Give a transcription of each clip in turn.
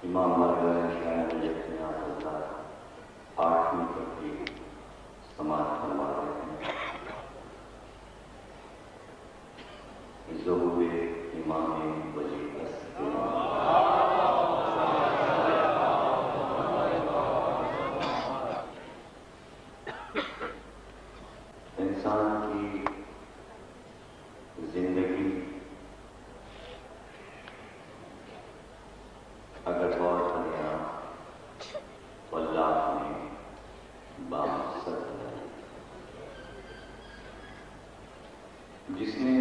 امام مولانا شاہ نیاز اللہ 8ویں تقریر سماعت فرما رہے ہیں۔ ظہور امام ولی انسان کی زندگی اگر غور کرنا تو اللہ نے بامقصد بنائی، جس نے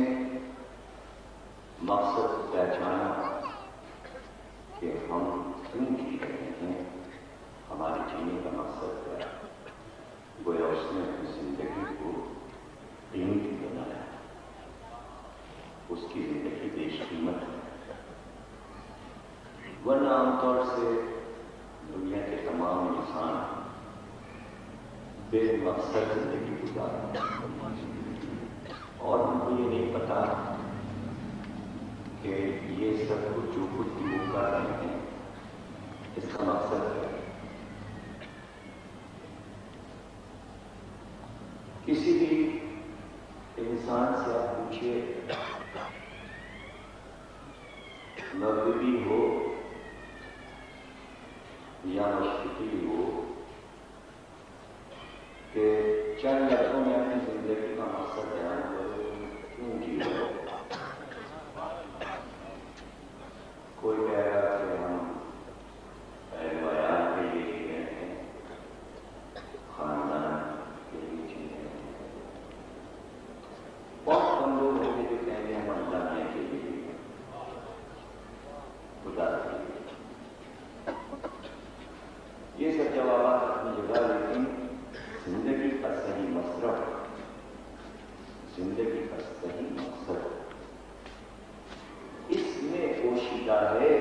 مقصد پہچانا کہ ہم کیوں جی رہے ہیں، ہمارے جینے کا مقصد کیا ہے، گویا اس نے اپنی زندگی کو قیمتی بنایا، اس کی زندگی بیش قیمت ہے۔ ورنہ عام طور سے دنیا کے تمام انسان بے مقصد زندگی گزارتے ہیں، اور ان کو یہ نہیں پتا کہ یہ سب کچھ جو کچھ بھی وہ کر رہے ہیں اس کا مقصد ہے۔ کسی بھی انسان سے آپ پوچھیے، مغربی ہو یا مشرقی ہو، کہ چند لفظوں میں اپنی زندگی کا مقصد بیان کرو، کیوں جی رہے ہو؟ کوئی کہہ رہا کہ ہم اہل عیال کے لیے جی رہے ہیں، خاندان کے لیے جی رہے ہیں۔ بہت کم لوگ ہوتے جو کہیں گے ہم اللہ کے لیے، خدا کے لیے۔ یہ سب جوابات اپنی جگہ، لیکن زندگی کا صحیح مصرف، زندگی کا صحیح مقصد اس میں پوشیدہ ہے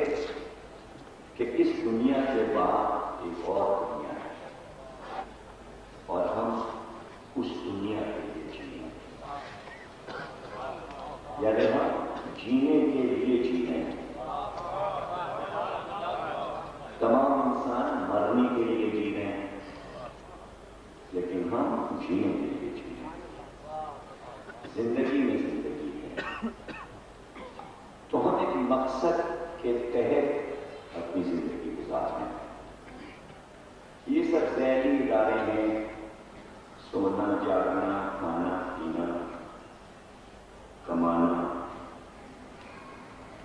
کہ اس دنیا کے بعد ایک اور دنیا ہے، اور ہم اس دنیا کے لیے جیئیں، یعنی ہم جینے کے لیے جیئیں۔ تمام انسان مرنے کے لیے جی رہے ہیں، لیکن ہم جینے کے لیے جی رہے ہیں۔ زندگی میں زندگی ہے تو ہم ایک مقصد کے تحت اپنی زندگی گزارتے ہیں۔ یہ سب ذیلی ادارے ہیں، سونا جاگنا، کھانا پینا، کمانا،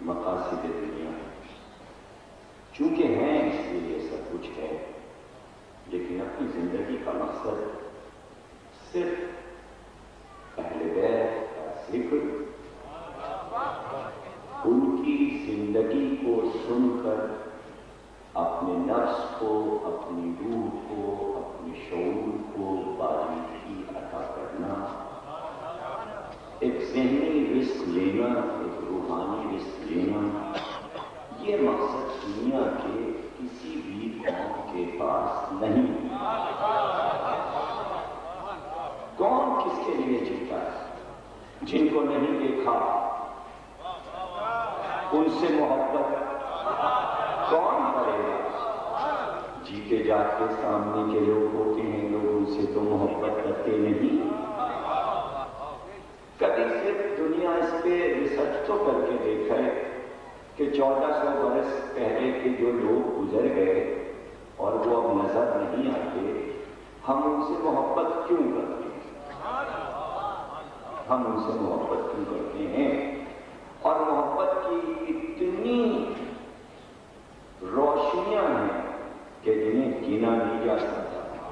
مقاصد دنیا، چونکہ ہیں اس لیے یہ سب کچھ ہے، لیکن اپنی زندگی کا مقصد صرف اہل بیت کا ذکر، ان کی زندگی کو سن کر اپنے نفس کو، اپنی روح کو، اپنے شعور کو باریکی عطا کرنا، ایک ذہنی رزق لینا، ایک روحانی رزق لینا، یہ مقصد دنیا کے کسی بھی قوم کے پاس نہیں۔ کون کس کے لیے جیتا ہے؟ جن کو نہیں دیکھا ان سے محبت کون کرے گا؟ جیتے جاتے سامنے کے لوگ ہوتے ہیں، لوگ ان سے تو محبت کرتے نہیں۔ کبھی صرف دنیا اس پہ ریسرچ تو کر کے دیکھا ہے کہ 1400 برس پہلے کے جو لوگ گزر گئے اور وہ اب نظر نہیں آتے، ہم ان سے محبت کیوں کرتے ہیں؟ ہم ان سے محبت کیوں کرتے ہیں؟ اور محبت کی اتنی روشنیاں ہیں کہ جنہیں گنا نہیں جا سکتا۔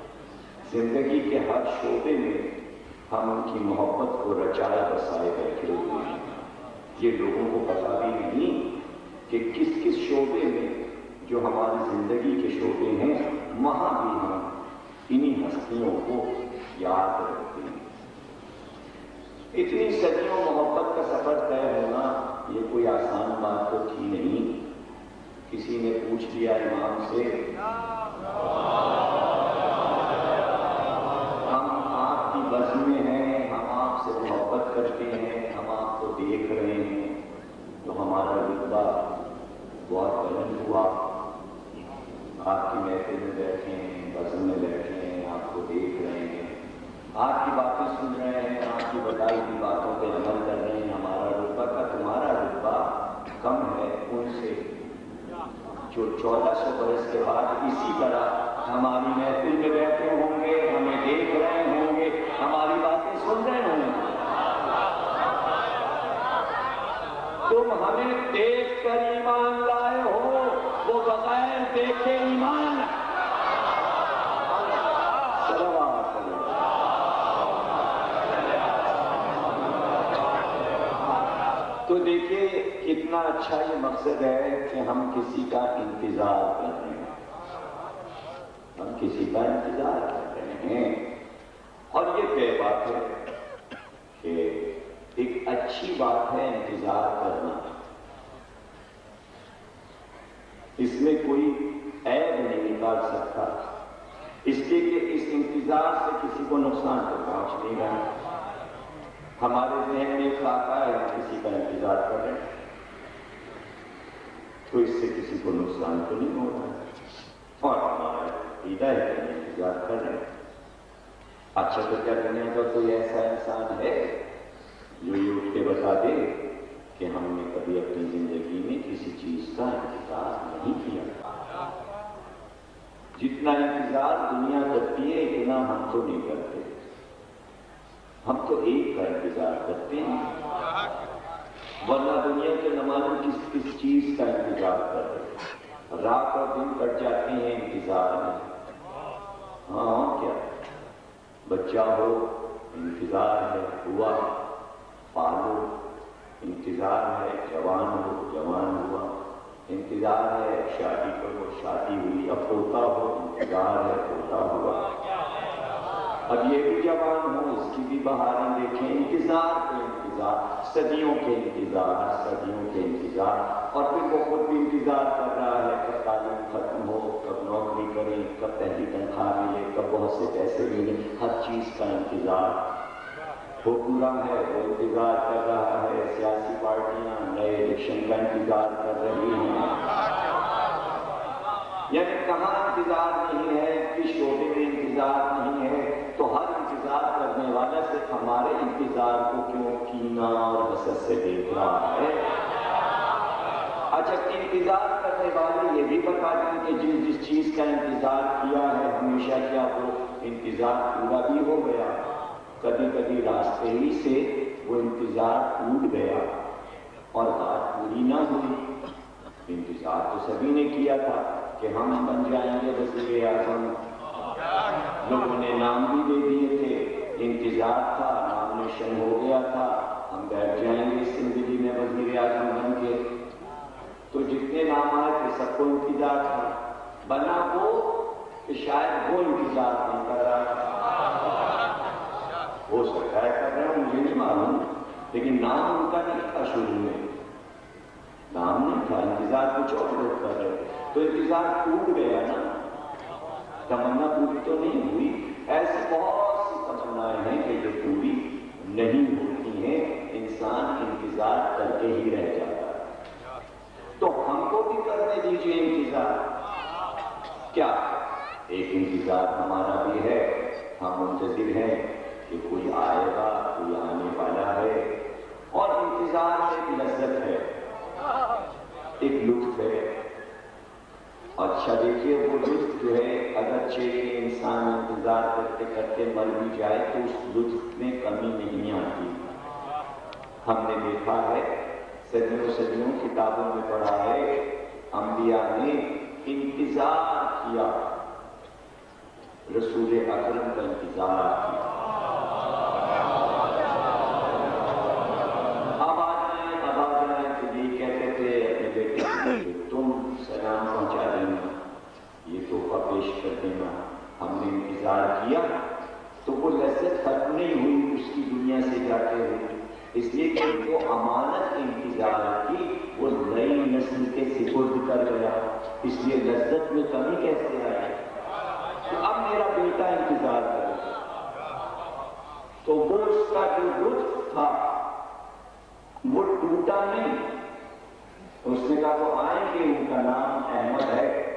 زندگی کے ہر شعبے میں ہم ان کی محبت کو رچائے بسائے بیٹھے ہوئے ہیں۔ یہ لوگوں کو پتا بھی نہیں کہ کس کس شعبے میں جو ہماری زندگی کے شعبے ہیں، وہاں بھی ہم انہی ہستیوں کو یاد رکھتے ہیں۔ اتنی صدیوں محبت کا سفر طے ہونا یہ کوئی آسان بات تو تھی نہیں۔ کسی نے پوچھ لیا امام سے، ہم آپ کی بزم میں ہیں، ہم آپ سے محبت کرتے ہیں، ہم آپ کو دیکھ رہے ہیں، تو ہمارا رتبہ بہت بلند ہوا، آپ کی محفل میں بیٹھے ہیں، بزم میں بیٹھے ہیں، آپ کو دیکھ رہے ہیں، آپ کی باتیں سن رہے ہیں، آپ کی بتائی ہوئی باتوں پہ عمل کر رہے ہیں. ہمارا رتبہ کا تمہارا رتبہ کم ہے ان سے جو 1400 برس کے بعد اسی طرح ہماری محفل میں بیٹھے ہوں گے، ہمیں دیکھ رہے ہوں گے، ہماری باتیں سن رہے ہوں گے. تم ہمیں دیکھ کر ایمان لائے ہو، وہ بغیر دیکھے ایمان. تو دیکھیے کتنا اچھا یہ مقصد ہے کہ ہم کسی کا انتظار کر رہے ہیں، ہم کسی کا انتظار کر رہے ہیں. اور یہ طے بات ہے کہ ایک اچھی بات ہے انتظار کرنا، اس میں کوئی عیب نہیں نکال سکتا، اس لیے کہ اس انتظار سے کسی کو نقصان تو پہنچ نہیں رہا. ہمارے ذہن میں ایک خاکہ ہے، ہم کسی کا انتظار کر رہے ہیں تو اس سے کسی کو نقصان تو نہیں ہو رہا، اور ہمارا عقیدہ ہے کہ ہم انتظار کر رہے ہیں. اچھا تو کیا دنیا کا کوئی ایسا انسان ہے جو یہ اٹھ کے بتا دے کہ ہم نے کبھی اپنی زندگی میں کسی چیز کا انتظار نہیں کیا؟ جتنا انتظار دنیا کرتی ہے اتنا ہم تو نہیں کرتے. ہم تو ایک کا انتظار کرتے ہیں، ورنہ دنیا کے نہ معلوم کس چیز کا انتظار کر رہے ہیں. رات اور دن کٹ جاتے ہیں انتظار میں. ہاں کیا بچہ ہو انتظار ہے ہوا، پالو انتظار ہے، جوان ہو جوان ہوا، انتظار ہے شادی کرو شادی ہوئی، اب پوتا ہو انتظار ہے پوتا ہوا، اب یہ بھی جوان ہو اس کی بھی بہاریں دیکھیں. انتظار کے انتظار، صدیوں کے انتظار، صدیوں کے انتظار. اور پھر وہ خود بھی انتظار کر رہا ہے کب تعلیم ختم ہو، کب نوکری کرے، کب پہلی تنخواہ ملے، کب بہت سے پیسے ملے. ہر چیز کا انتظار. حکمراں ہے وہ انتظار کر رہا ہے، سیاسی پارٹیاں نئے الیکشن کا انتظار کر رہی ہیں. یعنی کہاں انتظار نہیں ہے، کس شعبے میں انتظار نہیں ہے. تو ہر انتظار کرنے والا صرف ہمارے انتظار کو کیوں کینہ اور حسد سے دیکھ رہا ہے. اچھا انتظار کرنے والے یہ بھی بتا دیں کہ جس چیز کا انتظار کیا ہے ہمیشہ کیا وہ انتظار پورا بھی ہو گیا؟ کبھی کبھی راستے ہی سے وہ انتظار ٹوٹ گیا اور بات پوری نہ ہوئی. انتظار تو سبھی نے کیا تھا کہ ہم بن جائیں گے وزیر اعظم، لوگوں نے نام بھی دے دیے تھے، انتظار تھا، نامنیشن ہو گیا تھا، ہم بیٹھ جائیں گے اسمبلی میں وزیر اعظم بن کے. تو جتنے نام آئے تھے سب کو انتظار تھا، بنا وہ کہ شاید وہ انتظار نہیں کر رہا. ہو سکتا ہے کر رہے ہیں مجھے نہیں معلوم، لیکن نام ان کا نہیں تھا شروع میں، نام نہیں تھا، انتظار کچھ اور لوگ کر رہے. تو انتظار ٹوٹ گیا نا، تمنا پوری تو نہیں ہوئی. ایسی بہت سی تمنائیں ہیں کہ جو پوری نہیں ہوتی ہیں، انسان انتظار کر کے ہی رہ جاتا ہے. تو ہم کو بھی کرنے دیجیے انتظار. کیا ایک انتظار ہمارا بھی ہے، ہم منتظر ہیں کہ کوئی آئے گا، کوئی آنے والا ہے. اور انتظار میں ایک لذت ہے، ایک لطف ہے. اچھا دیکھیے وہ لطف جو ہے اگرچہ انسان انتظار کرتے کرتے مر بھی جائے تو اس لطف میں کمی نہیں آتی. ہم نے دیکھا ہے، صدیوں صدیوں کتابوں میں پڑھا ہے، انبیاء نے انتظار کیا، رسول اکرم کا انتظار کیا. اب آ جائیں تو یہ کہتے تھے اپنے بیٹے کہ تم سلام پہنچا دینا، یہ تحفہ پیش کر دینا. ہم نے انتظار کیا تو وہ لذت ختم نہیں ہوئی اس کی دنیا سے جاتے ہوئے، اس لیے کہ وہ امانت انتظار کی وہ نئی نسل کے سپرد کر گیا. اس لیے لذت میں کمی کیسے آئی؟ تو اب میرا بیٹا انتظار کرے تو وہ اس کا جو لطف تھا وہ ٹوٹا نہیں. اس نے کہا وہ آئیں گے، ان کا نام احمد ہے،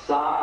7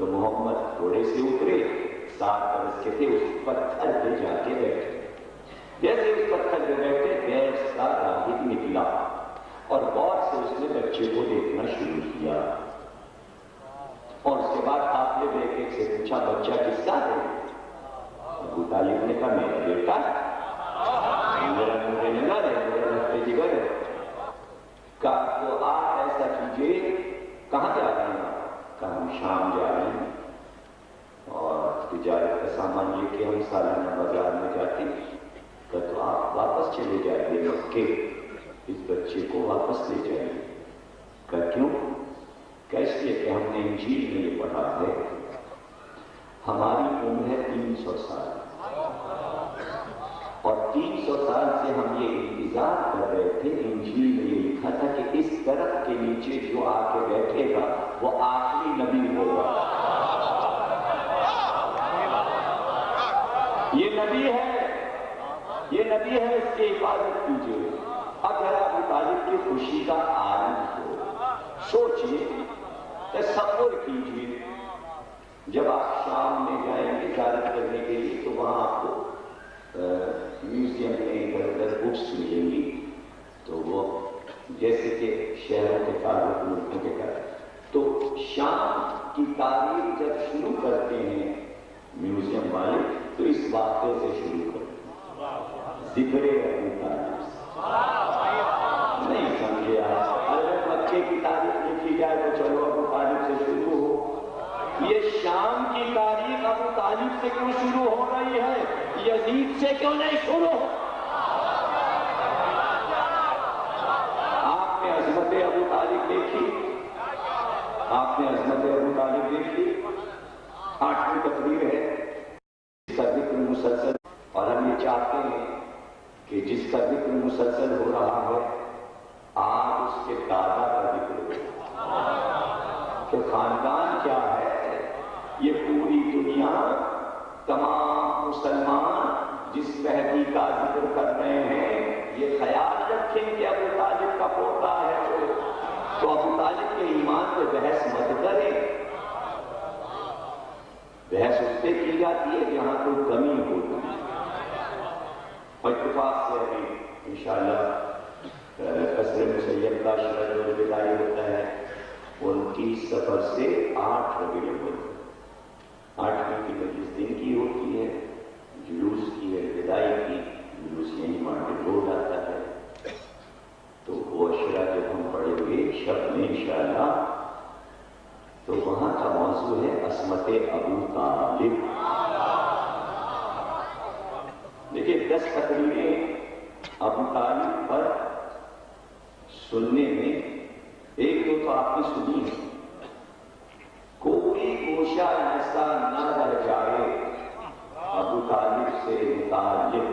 تو محمد گھوڑے سے اترے، 7 برس کے تھے، اس پتھر پہ جا کے بیٹھے۔ جیسے اس پتھر پہ بیٹھے، گیس کا راہب نکلا اور غور سے اس نے بچے کو دیکھنا شروع کیا، اور اس کے بعد آپ نے ایک ایک سے پوچھا بچہ کس کا ہے؟ ابو طالب نے کہا میرا بیٹا، میرا نورے نگر ہے، میرا لگتے جگر ہے۔ کہا تو آپ ایسا کیجئے، کہاں جا رہے ہیں؟ کہا ہم شام جا رہے ہیں اور تجارت کا سامان لے کے ہم سالانہ بازار میں جاتے ہیں۔ کہا تو آپ واپس چلے جائیے مکے، اس بچے کو واپس لے جائیے۔ کہا کیوں؟ کہ اس لیے کہ ہم نے انجیل میں یہ پڑھا ہے، ہماری عمر ہے 300 سال، اور 300 سال سے ہم یہ انتظار کر رہے تھے۔ انجیل میں یہ لکھا تھا کہ اس درخت کے نیچے جو آ کے بیٹھے گا وہ آخری نبی ہوگا۔ یہ نبی ہے، یہ نبی ہے، اس کی حفاظت کیجیے۔ اگر ابو طالب کی خوشی کا عالم ہو، سوچیے، تصور کیجیے، جب آپ شام میں جائیں گے زیارت کرنے کے لیے تو وہاں آپ کو میوزیم میں ادھر ادھر بکس ملیں گی، تو وہ جیسے کہ شہروں کے تعلق ملکوں کے گھر، تو شام کی تاریخ جب شروع کرتے ہیں میوزیم والے تو اس واقعے سے شروع کرتے ہیں، ذکر ابو طالب سے۔ نہیں سمجھے آپ؟ اگر مکے کی تاریخ لکھی جائے تو چلو ابو طالب سے شروع ہو، یہ شام کی تاریخ ابو طالب سے کیوں شروع ہو رہی ہے؟ یزید سے کیوں نہیں شروع؟ آپ نے عظمت ابو طالب دیکھی؟ آپ نے عظمت ابو طالب دیکھی؟ 8ویں تقریر ہے، جس کا ذکر مسلسل، اور ہم یہ چاہتے ہیں کہ جس کا ذکر مسلسل ہو رہا ہے آج اس کے دادا کا ذکر ہو، کہ خاندان کیا ہے۔ یہ پوری دنیا، تمام مسلمان جس مہدی کا ذکر کر رہے ہیں، یہ خیال رکھیں کہ ابو طالب کا پوتا ہے، تو ابو طالب کے ایمان پہ بحث مت کریں۔ بحث اس سے کی جاتی ہے جہاں کوئی کمی ہوتی ہے۔ اور اتفاق سے ابھی انشاءاللہ قصر مسیب کا شرط و بدائی ہوتا ہے 29 صفر سے 8 ربیع الاول، 8ویں کی مجلس دن کی ہوتی ہے، جلوس کی ہے بدائی کی، جلوس یعنی مارکیٹ روڈ آتا ہے، تو وہ اشرا جب ہم پڑھیں گے شب میں انشاءاللہ، تو وہاں کا موضوع ہے عصمت ابو طالب۔ دیکھیے 10 تقریریں ابو طالب پر سننے میں، ایک دو تو آپ نے سنی ہے، کوئی گوشہ ایسا نہ رہ جائے ابو طالب سے متعلق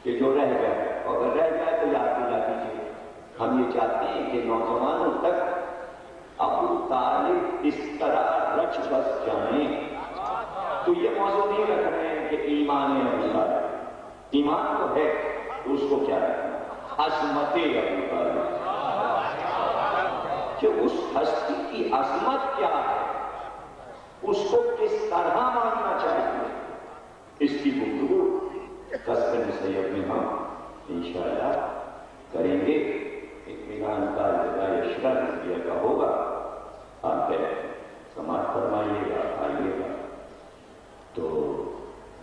کہ جو رہ جائے، اگر رہ جائے تو یاد دلا دیجیے۔ ہم یہ چاہتے ہیں کہ نوجوانوں تک ابو طالب اس طرح رچ بس جائیں، تو یہ موضوع نہیں رکھ رہے ہیں کہ ایمان ابو طالب، ایمان تو ہے، اس کو کیا رکھنا، عظمت ابو طالب، کہ اس ہستی کی عظمت کیا ہے، اس کو کس طرح ماننا چاہیے، اس کی گفتگو قصر مسیب میں ہم انشاءاللہ کریں گے۔ اطمینان کا جزائے اشرا نظریہ کا ہوگا، آپ سماعت فرمائیے گا، آئیے گا۔ تو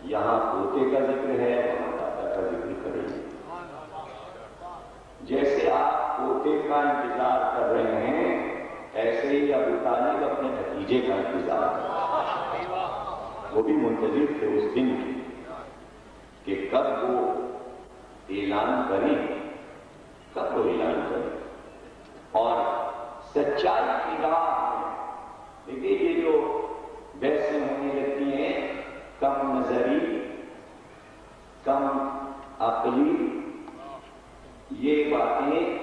یہاں پوتے کا ذکر ہے، وہاں دادا کا ذکر کریں گے۔ جیسے آپ پوتے کا انتظار کر رہے ہیں، ایسے ہی ابو طالب اپنے بھتیجے کا انتظار کر رہے ہیں۔ وہ بھی منتظر تھے اس دن کی کہ کب وہ اعلان کریں، کب وہ اعلان کریں، اور سچائی کی راہ میں دیکھیے یہ جو بحثیں ہونے لگتی ہیں، کم نظری، کم عقلی، یہ باتیں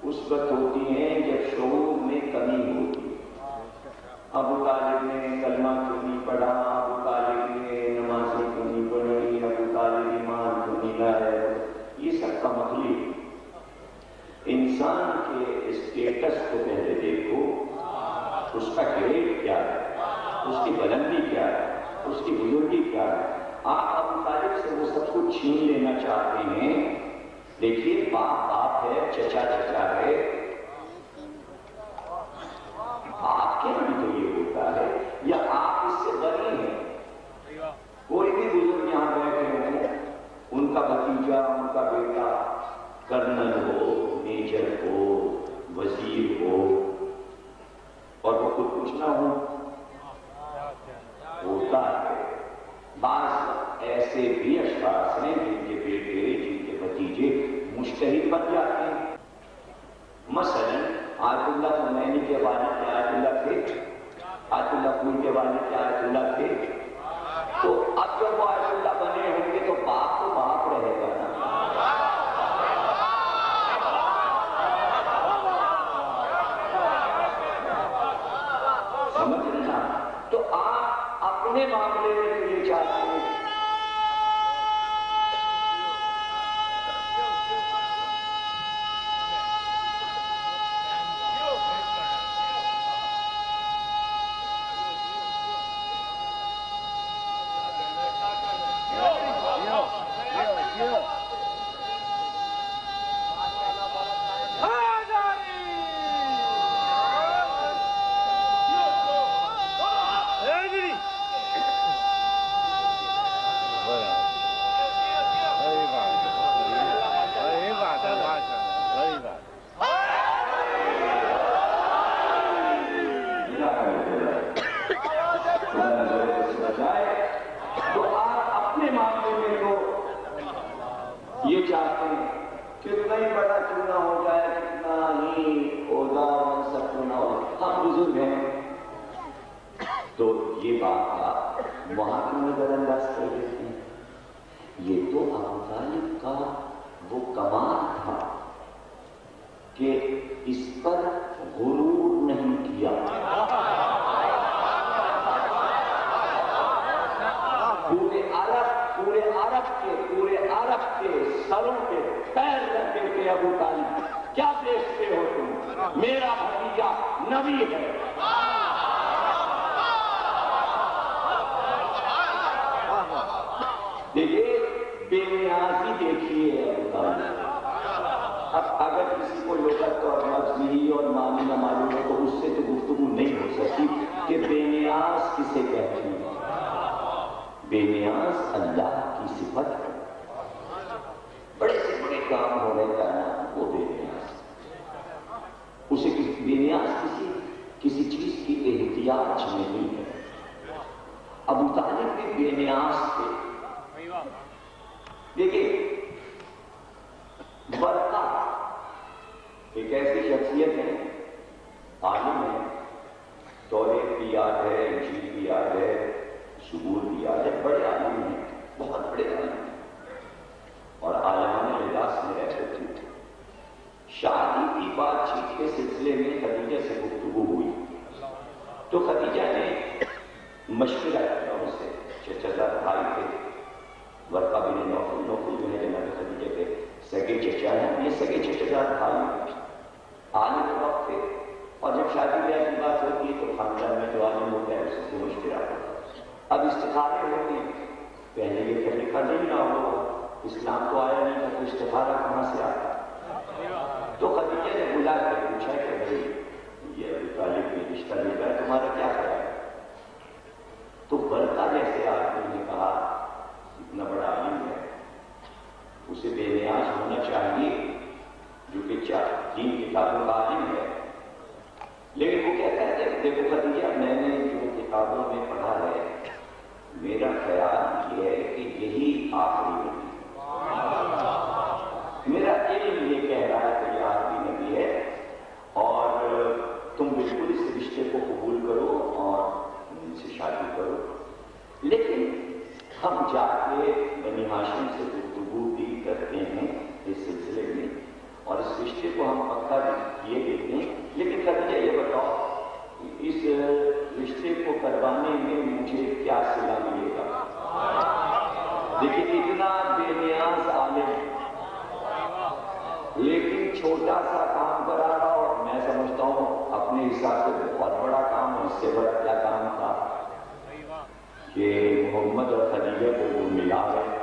اس وقت ہوتی ہیں جب شعور میں کمی ہوتی ہے۔ ابو طالب نے کلمہ کیوں نہیں پڑھا، ابو طالب نے نمازیں کیوں نہیں پڑھی، ابو طالب ایمان کیوں نہیں لائے، یہ سب کم عقلی۔ انسان کے اسٹیٹس کو پہلے دیکھو، اس کا گریڈ کیا ہے۔ اس کی بلندی کیا ہے، اس کی بزرگی کیا ہے. آپ ابو طالب سے وہ سب کچھ چھین لینا چاہتے ہیں. دیکھیے باپ باپ ہے، چچا چچا ہے. آپ کے بھی تو یہ ہوتا ہے، یا آپ اس سے بڑے ہیں؟ کوئی بھی بزرگ یہاں بیٹھے ہوں، ان کا بھتیجا، ان کا بیٹا کرنل ہو، میجر ہو، وزیر ہو، اور وہ خود کچھ نہ ہو، ہوتا ہے. بعض ایسے بھی اشخاص ہیں جن کے بیٹے، جن کے بھتیجے مجتہد بن جاتے ہیں. مثلا آیت اللہ خمینی کے والد کے آیت اللہ تھے، آیت اللہ پور کے والد کے آیت اللہ تھے. تو اب جب وہ آیت اللہ بنے ہوں گے تو باپ تو باپ رہے گا نا. سمجھ لینا. تو آپ اپنے معاملے میں تو یہ چاہتے ہیں یہ چاہتے ہیں کہ کتنا ہی بڑا کیوں نہ ہو جائے، کتنا ہی عہدہ منصب کیوں نہ ہو، ہم بزرگ ہیں. تو یہ بات آپ وہاں کیوں نظر انداز کر دیتے ہیں؟ یہ تو ابو طالب کا وہ کمال تھا کہ اس پر غرور نہیں کیا. پورے عرب کے سروں کے پیر رکھتے تھے ابو طالب. کیا دیکھتے ہو تم؟ میرا بھتیجا نبی ہے. دیکھیے بے نیازی دیکھیے ابو طالب. اب اگر کسی کو لغت اور لفظی اور معنی نہ معلوم ہو تو اس سے تو گفتگو نہیں ہو سکتی کہ بے نیاز کسے کہتے ہیں. بے نیاز اللہ کی صفت ہے. بڑے سے بڑے کام ہو رہے کرنا وہ بے نیاز. اسے بے نیاز کسی چیز کی احتیاج نہیں ہے. ابو طالب بھی بے نیاز تھے. دیکھیے ورقہ ایک ایسی شخصیت ہے، عالم ہے، توریت بھی یاد ہے، انجیل بھی یاد ہے، زبور بھی یاد ہے. بڑے عالم ہیں، بہت بڑے عالم ہیں، اور عالمانہ لباس میں رہتے تھے. شادی کی بات چیت کے سلسلے میں خدیجہ سے گفتگو ہوئی تو خدیجہ نے مشورہ کیا ان سے. چچا بھائی تھے ورقہ بن نوفل جو ہے جناب خدیجہ کے سگے چچا ہیں. یہ سگے چچا بھائی عالم وقت تھے، اور جب شادی بیاہ کی بات ہوتی ہے تو خاندان میں جو عالم ہوتا ہے اس سے مشورہ ہوتا ہے. اب استخارے ہوتے ہیں. پہلے یہ کہ لکھا نہیں نہ ہو، اسلام تو آیا نہیں تھا تو استخارہ کہاں سے آتا. تو خدیجہ نے بلا کر پوچھا کہ بھائی یہ ابو طالب نے رشتہ لکھا ہے، تمہارا کیا خیال ہے؟ تو ورقہ جیسے آدمی نے کہا اتنا بڑا عالم ہے، اسے بے نیاز ہونا چاہیے، جو کہ تین کتابوں کا عالم ہے. لیکن وہ کہتا ہے کہ دیکھو خدیجہ، میں نے جو کتابوں میں پڑھا ہے میرا خیال یہ ہے کہ یہی آخری نبی. میرا علم یہ کہہ رہا ہے کہ یہ آخری نبی ہے، اور تم بالکل اس رشتے کو قبول کرو اور ان سے شادی کرو. لیکن ہم جا کے بنی ہاشم سے گفتگو بھی کرتے ہیں اس سلسلے میں، اور اس رشتے کو ہم پکا کیے دیتے ہیں. لیکن خدیجہ یہ بتاؤ اس رشتے کو کروانے میں مجھے کیا صلہ ملے گا؟ دیکھیے اتنا بے نیاز عالم، لیکن چھوٹا سا کام کرا رہا، اور میں سمجھتا ہوں اپنے حساب سے بہت بڑا کام، اور اس سے بڑا کیا کام تھا. کہ محمد اور خدیجہ کو وہ ملا گئے،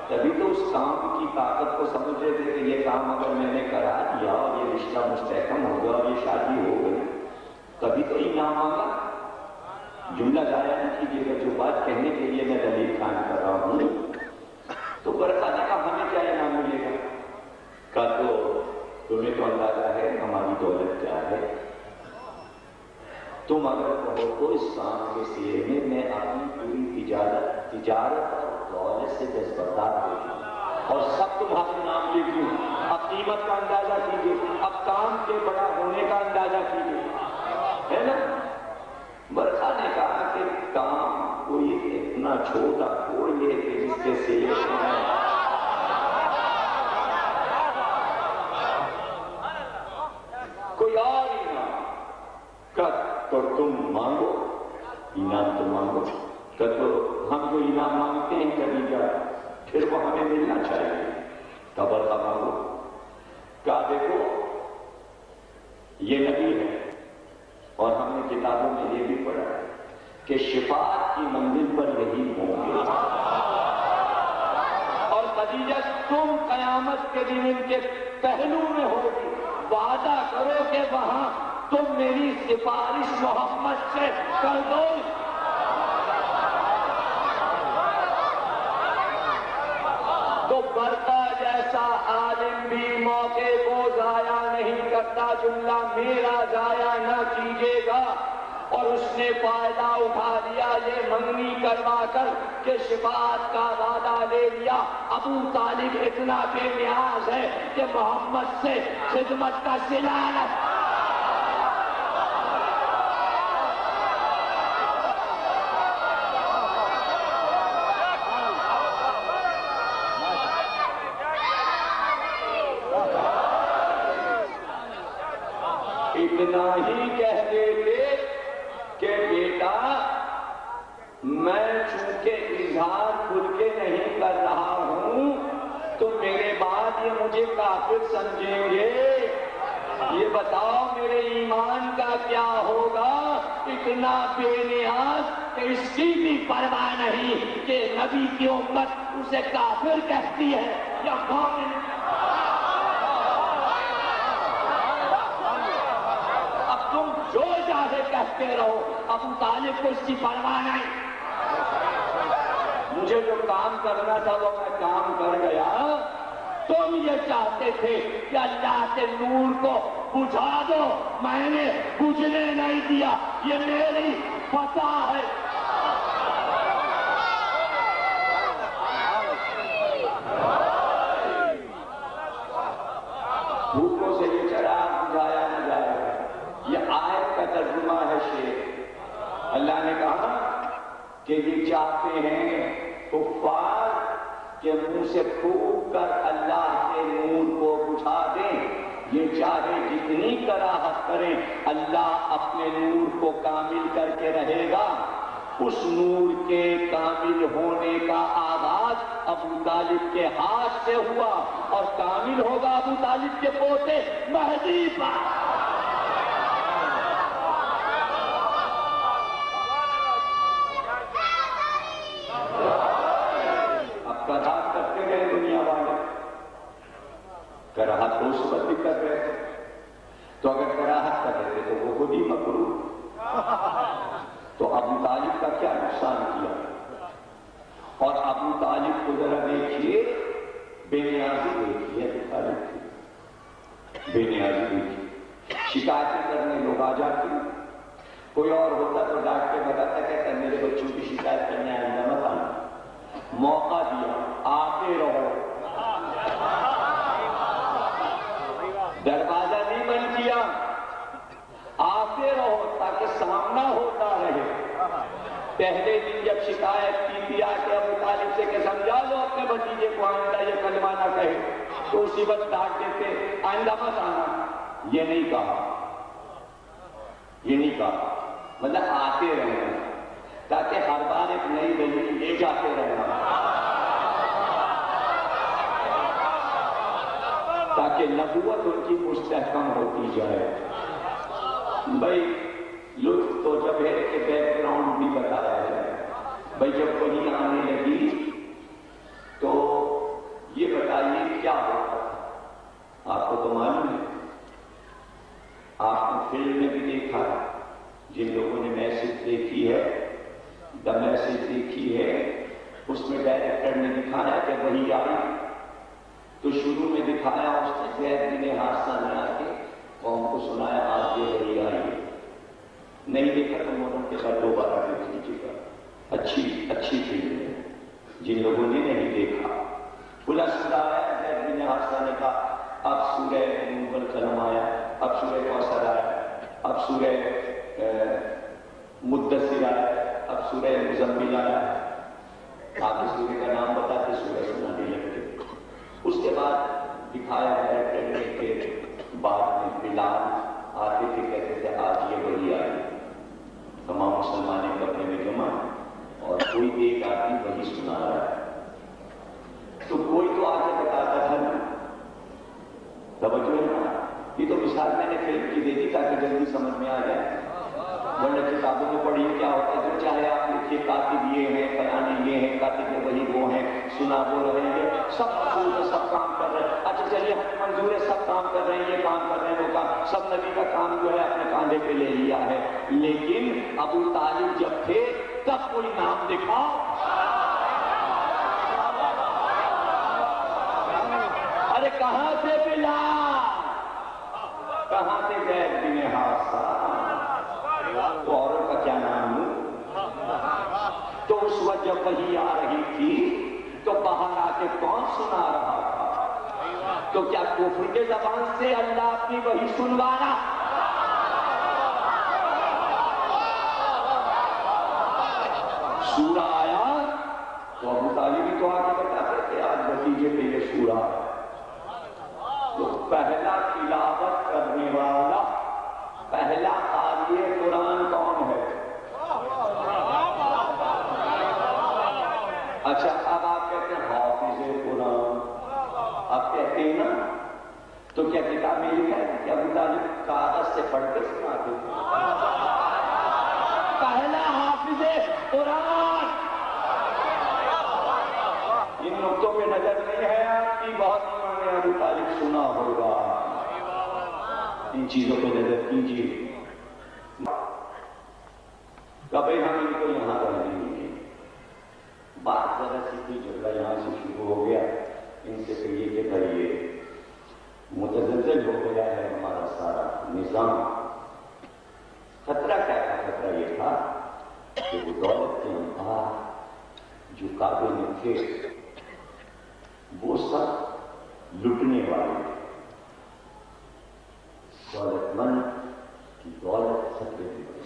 تبھی تو اس کام کی طاقت کو سمجھ رہے تھے کہ یہ کام اگر میں نے کرا دیا اور یہ رشتہ مستحکم ہو گیا اور یہ شادی ہو گئی تبھی تو انعام آگا۔ جملہ ضائع نہ کیجیے گا، جو بات کہنے کے لیے میں دلیل خان کر رہا ہوں تو برکھا نے کہا ہمیں کیا انعام ملے گا؟ کہا تو تمہیں تو اندازہ ہے ہماری دولت کیا ہے، تم اگر کہو تو اس کام کے سلے میں اپنی پوری تجارت اور دولت سے دستبردار دے دوں اور سب تمہارے نام لکھ دوں۔ اب قیمت کا اندازہ کیجیے، اب کام کے بڑا ہونے کا اندازہ کیجیے، ہے نا؟ برکھا نے کہا کہ کام کوئی اتنا چھوٹا کوئی ہے کہ جس کے سلے میں کوئی اور انعام کا تو تم مانگو، انعام تو مانگو، کہ تو ہم جو انعام مانگتے ہیں کبھی جا پھر وہ ہمیں ملنا چاہیے، قبر کا مانگو۔ کہا دیکھو یہ نبی ہے اور ہم نے کتابوں میں یہ بھی پڑھا ہے کہ شفاعت کی منزل پر یہی ہوں گے، اور خدیجہ تم قیامت کے دن ان کے پہلو میں ہوگی، وعدہ کرو کہ وہاں تم میری سفارش محمد سے کر دو۔ تو برقع جیسا عالم بھی موقع کو ضائع نہیں کرتا، جملہ میرا ضائع نہ کیجیے گا۔ اور اس نے فائدہ اٹھا لیا یہ منگنی کروا کر کہ شفاعت کا وعدہ لے لیا۔ ابو طالب اتنا بے نیاز ہے کہ محمد سے خدمت کا صلہ اتنا ہی کہہ دیتے کہ بیٹا میں چونکہ اظہار کھل کے نہیں کر رہا ہوں تو میرے بعد یہ مجھے کافر سمجھیں گے، یہ بتاؤ میرے ایمان کا کیا ہوگا۔ اتنا بے نیاز کہ اس کی بھی پرواہ نہیں کہ نبی کی امت اسے کافر کہتی ہے یا مومن۔ جو چاہے کہتے رہو، ابو طالب کو اس کی پرواہ نہیں۔ مجھے جو کام کرنا تھا وہ میں کام کر گیا۔ تم یہ چاہتے تھے کہ اللہ کے نور کو بجھا دو، میں نے بجھنے نہیں دیا، یہ میری فتح ہے۔ بھوکوں سے یہ چراغ بجھایا نہ جائے، یہ آیت کا ترجمہ ہے شیخ۔ اللہ نے کہا کہ یہ چاہتے ہیں کفار کہ منہ سے پھونک کر اللہ کے نور کو بجھا دیں، یہ چاہے جتنی کراہت کریں اللہ اپنے نور کو کامل کر کے رہے گا۔ اس نور کے کامل ہونے کا آغاز ابو طالب کے ہاتھ سے ہوا اور کامل ہوگا ابو طالب کے پوتے مہدی پر۔ کراہت کرتے گئے دنیا والے، کراہت تو اس پر بھی کر رہے تھے، تو اگر کراہت کر رہے تھے تو وہ خود ہی مکروہ۔ تو ابو طالب کا کیا نقصان کیا؟ اور ابو طالب کو ذرا دیکھیے، بے نیازی دیکھیے، ابو طالب کی بے نیازی دیکھیے، شکایتیں کرنے لوگ آ جاتے ہیں۔ کوئی اور ہوتا تو ڈانٹ کے بتاتا کہتا میرے بچوں کی شکایت کرنے آئندہ مت آنا، موقع دیا آتے رہو، دروازہ نہیں بند کیا، آتے رہو تاکہ سامنا ہوتا رہے۔ پہلے دن جب شکایت کی تھی آ کے ابو طالب سے کہ سمجھا لو اپنے بھتیجے کو آئندہ یہ کلمہ نہ کہے، تو اسی وقت ڈانٹ دیتے آئندہ مت آنا۔ یہ نہیں کہا، یہ نہیں کہا، مطلب آتے رہنا تاکہ ہر بار ایک نئی دلیل لے جاتے رہنا، تاکہ نبوت ان کی مستحکم ہوتی جائے۔ بھائی لطف تو جب ہے کہ بیک گراؤنڈ بھی بتایا جائے، بھائی جب وہی آنے لگی تو یہ بتائیے کیا ہوتا تھا؟ آپ کو تو معلوم ہے، آپ نے فلم میں بھی دیکھا، جن لوگوں نے میسج دیکھی ہے، دا میسج دیکھی ہے، اس میں ڈائریکٹر نے دکھایا کہ وہی آئی تو شروع میں دکھایا اس نے زید بن حارثہ نے آ کے قوم کو سنایا آج یہ وہی آئی، نہیں دیکھا تو مولانا کے بعد دوبارہ دیکھ لیجیے گا، اچھی فلم ہے، جن لوگوں نے نہیں دیکھا۔ کھلا سنایا زید بن حارثہ نے کہا اب سورہ القلم آیا، اب سورہ کوثر آیا، اب سورہ مدثر آیا، اب سورہ مزمل آیا، آپ اس سورہ کا نام بتاتے سورہ سنانے لگتے۔ اس کے بعد دکھایا ڈائریکٹر نے کہ بعد میں بلال آتے تھے کہتے تھے آج یہ وہی آئی، تمام مسلمانیں کپڑے میں جمع اور کوئی ایک آدمی وہی سنا رہا ہے، تو کوئی تو آ کے بتاتا تھا نا، توجہ ہے نا، یہ تو مثال میں نے فلم کی دے دی تاکہ جلدی سمجھ میں آ جائے، ورنہ کتابوں میں پڑھی کیا ہوتا ہے جو چاہے آپ لکھیے کاتب یہ ہیں فلانے یہ ہیں کاتب وہی وہ ہیں سنا وہ رہے ہیں سب منظور ہے سب کام کر رہے ہیں، اچھا چلیے ہمیں منظور ہے سب کام کر رہے ہیں یہ کام کر رہے ہیں وہ کام، سب نبی کا کام جو ہے اپنے کاندھے پہ لے لیا ہے، لیکن ابو طالب جب تھے تب کوئی نام دکھاؤ، ارے کہاں سے بلال، کہاں سے زید بن حارثہ، تو عورت کا کیا نام ہوں؟ تو اس وقت جب وہی آ رہی تھی تو باہر آ کے کون سنا رہا تھا؟ تو کیا کفر کے زبان سے اللہ اپنی وہی سنوانا؟ سورہ آیا تو ابو طالب بھی تو آگے بتاتے کہ آج بتیجے پہ یہ سورہ ہے، تو پہلا تلاوت کرنے والا پہلا قاری قرآن کون ہے؟ اچھا اب آپ کہتے ہیں حافظ قرآن، آپ کہتے ہیں نا، تو کیا کتاب میں لکھا ہے کہ ابو طالب کاغذ سے پڑھ کے سناتے تھے؟ پہلا حافظ قرآن، ان نقطوں پہ نظر نہیں ہے آپ کی، بہت انہوں نے ابو طالب سنا ہوگا، ان چیزوں پہ نظر کیجیے، کبھی ہم ان کو یہاں رہنے نہیں گے، بات ذرا سی کوئی جھگڑا یہاں سے شروع ہو گیا، ان سے کہیے کہ بھائی یہ متزلزل ہو گیا ہے ہمارا سارا نظام، خطرہ کیا تھا؟ خطرہ یہ تھا کہ وہ دولت کے انبار جو کعبے میں تھے وہ سب لٹنے والے، دولت مند کی دولت سب کے لیے،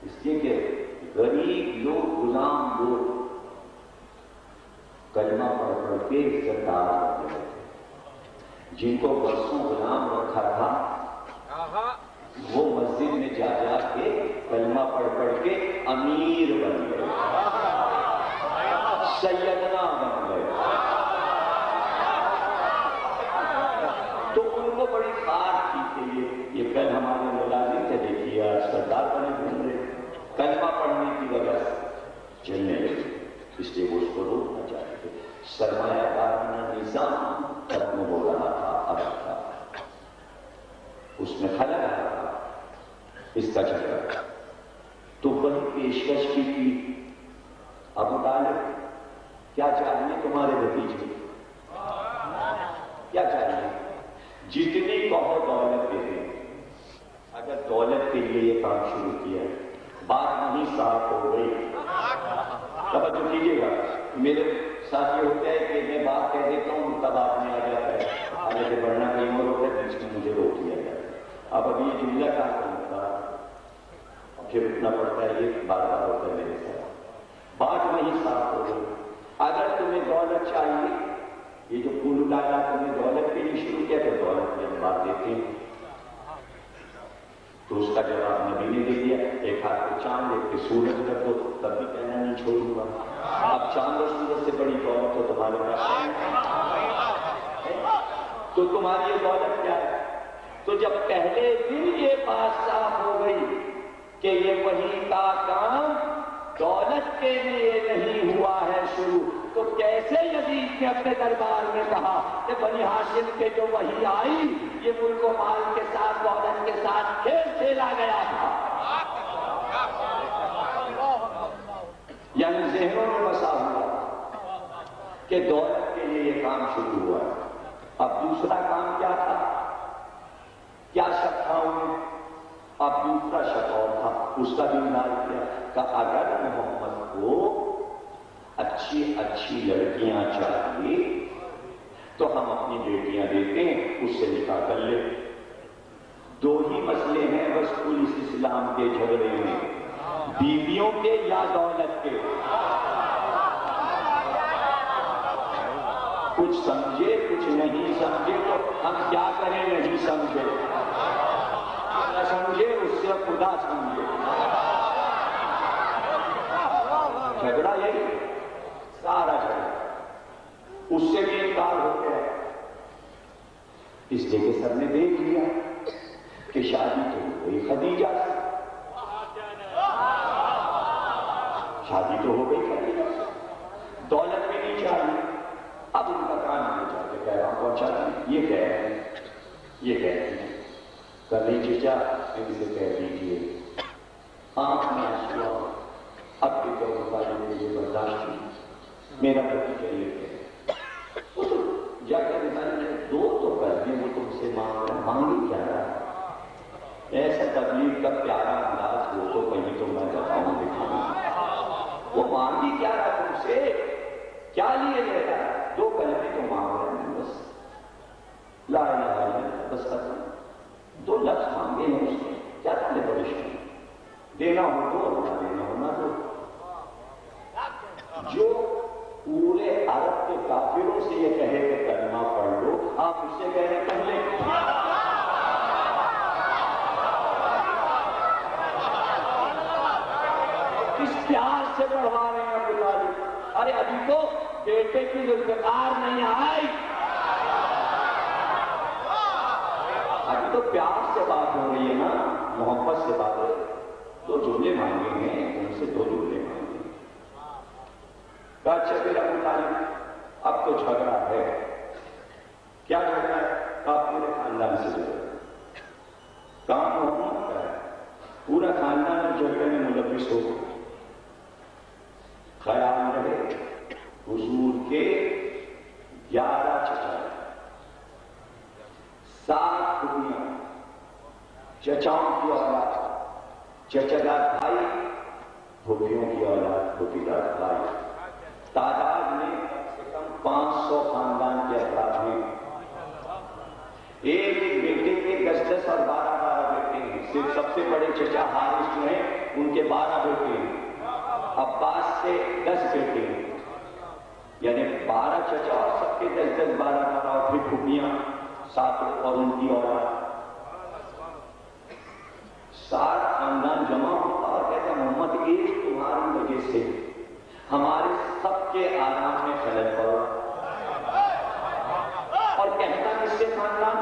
اس لیے کہ غریب لوگ غلام لوگ کلمہ پڑھ پڑھ کے عزتدار ہو گئے تھے، جن کو برسوں غلام رکھا تھا وہ مسجد میں جا جا کے کلمہ پڑھ پڑھ کے امیر بن گئے، سیدنا بن گئے، تو ان کو بڑی بات تھی کہ یہ کل ہمارے ملازم تھے، دیکھیے آج سردار بنے گھوم رہے، کلمہ پڑھنے کی وجہ سے چلنے لگے، اس لیے وہ اس کو روکنا چاہتے تھے، سرمایہ کارانہ نظام ختم ہو رہا تھا، اب تھا اس میں خلا رہا تھا اس کا چکر، تو بڑی پیشکش کی تھی، ابو طالب کیا چاہیے تمہارے بھتیجے، کیا چاہیے؟ جتنی کہو دولت دے دیں، اگر دولت کے لیے یہ کام شروع کیا ہے، بات نہیں صاف ہو گئی، توجہ کیجیے گا، میرے ساتھ یہ ہوتا ہے کہ میں بات کہہ دیتا ہوں تب آپ میں آ جاتا ہے، آگے سے بڑھنا کہیں اور ہوتا ہے، بیچ میں مجھے روک دیا جاتا ہے، اب ابھی یہ جملہ کہاں کروں گا، پھر اٹھنا پڑتا ہے، یہ بار بار ہوتا ہے میرے ساتھ، بات نہیں صاف ہو گئی، اگر تمہیں دولت چاہیے، یہ جو پھول اٹھایا تم نے دولت کے لیے شروع کیا تو دولت کی ہم بات دیتے ہیں، تو اس کا جواب نبی نے دے دیا، ایک ہاتھ کو چاند ایک کے سورج کر دو، تب بھی کہنا نہیں چھوڑوں گا، اب چاند اور سورج سے بڑی دولت تو تمہارے پاس، تو تمہاری یہ دولت کیا ہے؟ تو جب پہلے دن یہ بات صاف ہو گئی کہ یہ وہی کا کام دولت کے لیے نہیں ہوا ہے شروع، تو کیسے یزید نے اپنے دربار میں کہا کہ بنی ہاشم کے جو وحی آئی یہ ملک و مال کے ساتھ دولت کے ساتھ کھیل کھیلا گیا تھا؟ یعنی ذہنوں میں بسا ہوا کہ دولت کے لیے یہ کام شروع ہوا ہے۔ اب دوسرا کام کیا تھا؟ کیا شک تھا انہیں؟ اب دوسرا شک اور تھا، اس کا بھی اظہار کیا کہ اگر محمد کو اچھی اچھی لڑکیاں چاہیے تو ہم اپنی بیٹیاں دیتے ہیں، اس سے نکاح کر لیں۔ دو ہی مسئلے ہیں بس پولیس اسلام کے جھگڑے میں، بیویوں کے یا دولت کے۔ کچھ سمجھے کچھ نہیں سمجھے تو ہم کیا کریں؟ نہیں سمجھے نہ سمجھے اس سے خدا سمجھے۔ جھگڑا یہی سارا جھگڑا، اس سے بھی انکار ہو گیا، اس لیے کہ سب نے دیکھ لیا کہ شادی تو ہو گئی خدیجہ سے، شادی تو ہو گئی خدیجہ سے، دولت بھی نہیں چاہیے۔ اب ان کا کام نہیں چاہتے، پیغام پہنچا دیں، یہ کہہ رہے ہیں، یہ کہتے ہیں کبھی چچا ان سے کہہ دیجیے آنکھ میں آنسو اب بھی تو ہوتا ہے مجھے برداشت نہیں، میرا پتی چاہیے جا کر دو تو کر دیں، وہ تم سے مانگی کیا رہا؟ ایسا تبلیغ کا پیارا انداز ہو تو کہیں تو میں بتاؤں دکھاؤں، وہ مانگی کیا رہا تم سے؟ کیا لیے لے رہا؟ دو کلمے تو مانگ رہے ہیں بس، لا الہ الا اللہ، بس ختم۔ دو لفظ مانگے ہیں اس نے، کیا تمہیں پریشانی؟ دینا ہو تو نہ دینا ہو نہ دو۔ جو پورے عرب کے کافروں سے یہ کہے کہ کلمہ پڑھ لو، آپ اس سے کہہ رہے پہلے کس پیار سے پڑھوا رہے ہیں ابو طالب؟ ارے ابھی تو بیٹے کی ذوالفقار نہیں آئی، ابھی تو پیار سے بات ہو رہی ہے نا، محبت سے بات ہو رہی ہے۔ دو جملے مانگے ہیں، ان سے دو جملے مانگے ہیں۔ کہا اچھا پھر ابو طالب اب تو جھگڑا ہے، کیا جھگڑا ہے؟ کہا پورے خاندان سے جھگڑا، کام محمد کا ہے، پورا خاندان جھگڑے میں ملوث ہو گیا۔ خیال رہے حضور کے 11 چچا، 7 پھوپھیاں، چچاؤں کی اولاد، چچا بھائی، پھوپھیوں کی اولاد، پھوپھی دار بھائی، تعداد میں کم سے کم 500 خاندان کے افراد ہیں۔ ایک ایک بیٹے کے 10 اور 12 بیٹے ہیں، صرف سب سے بڑے چچا حارث جو ہیں ان کے 12 بیٹے ہیں، عباس سے 10 بیٹے ہیں، یعنی 12 چچا اور سب کے 10 12 اور پھر پھوپھیاں 7 اور ان کی اولاد، 7 خاندان جمع ہوتا اور کہتا محمد ایک تمہاری وجہ سے ہمارے سب کے آرام میں خلل پڑا، اور کہتا کس سے خاندان؟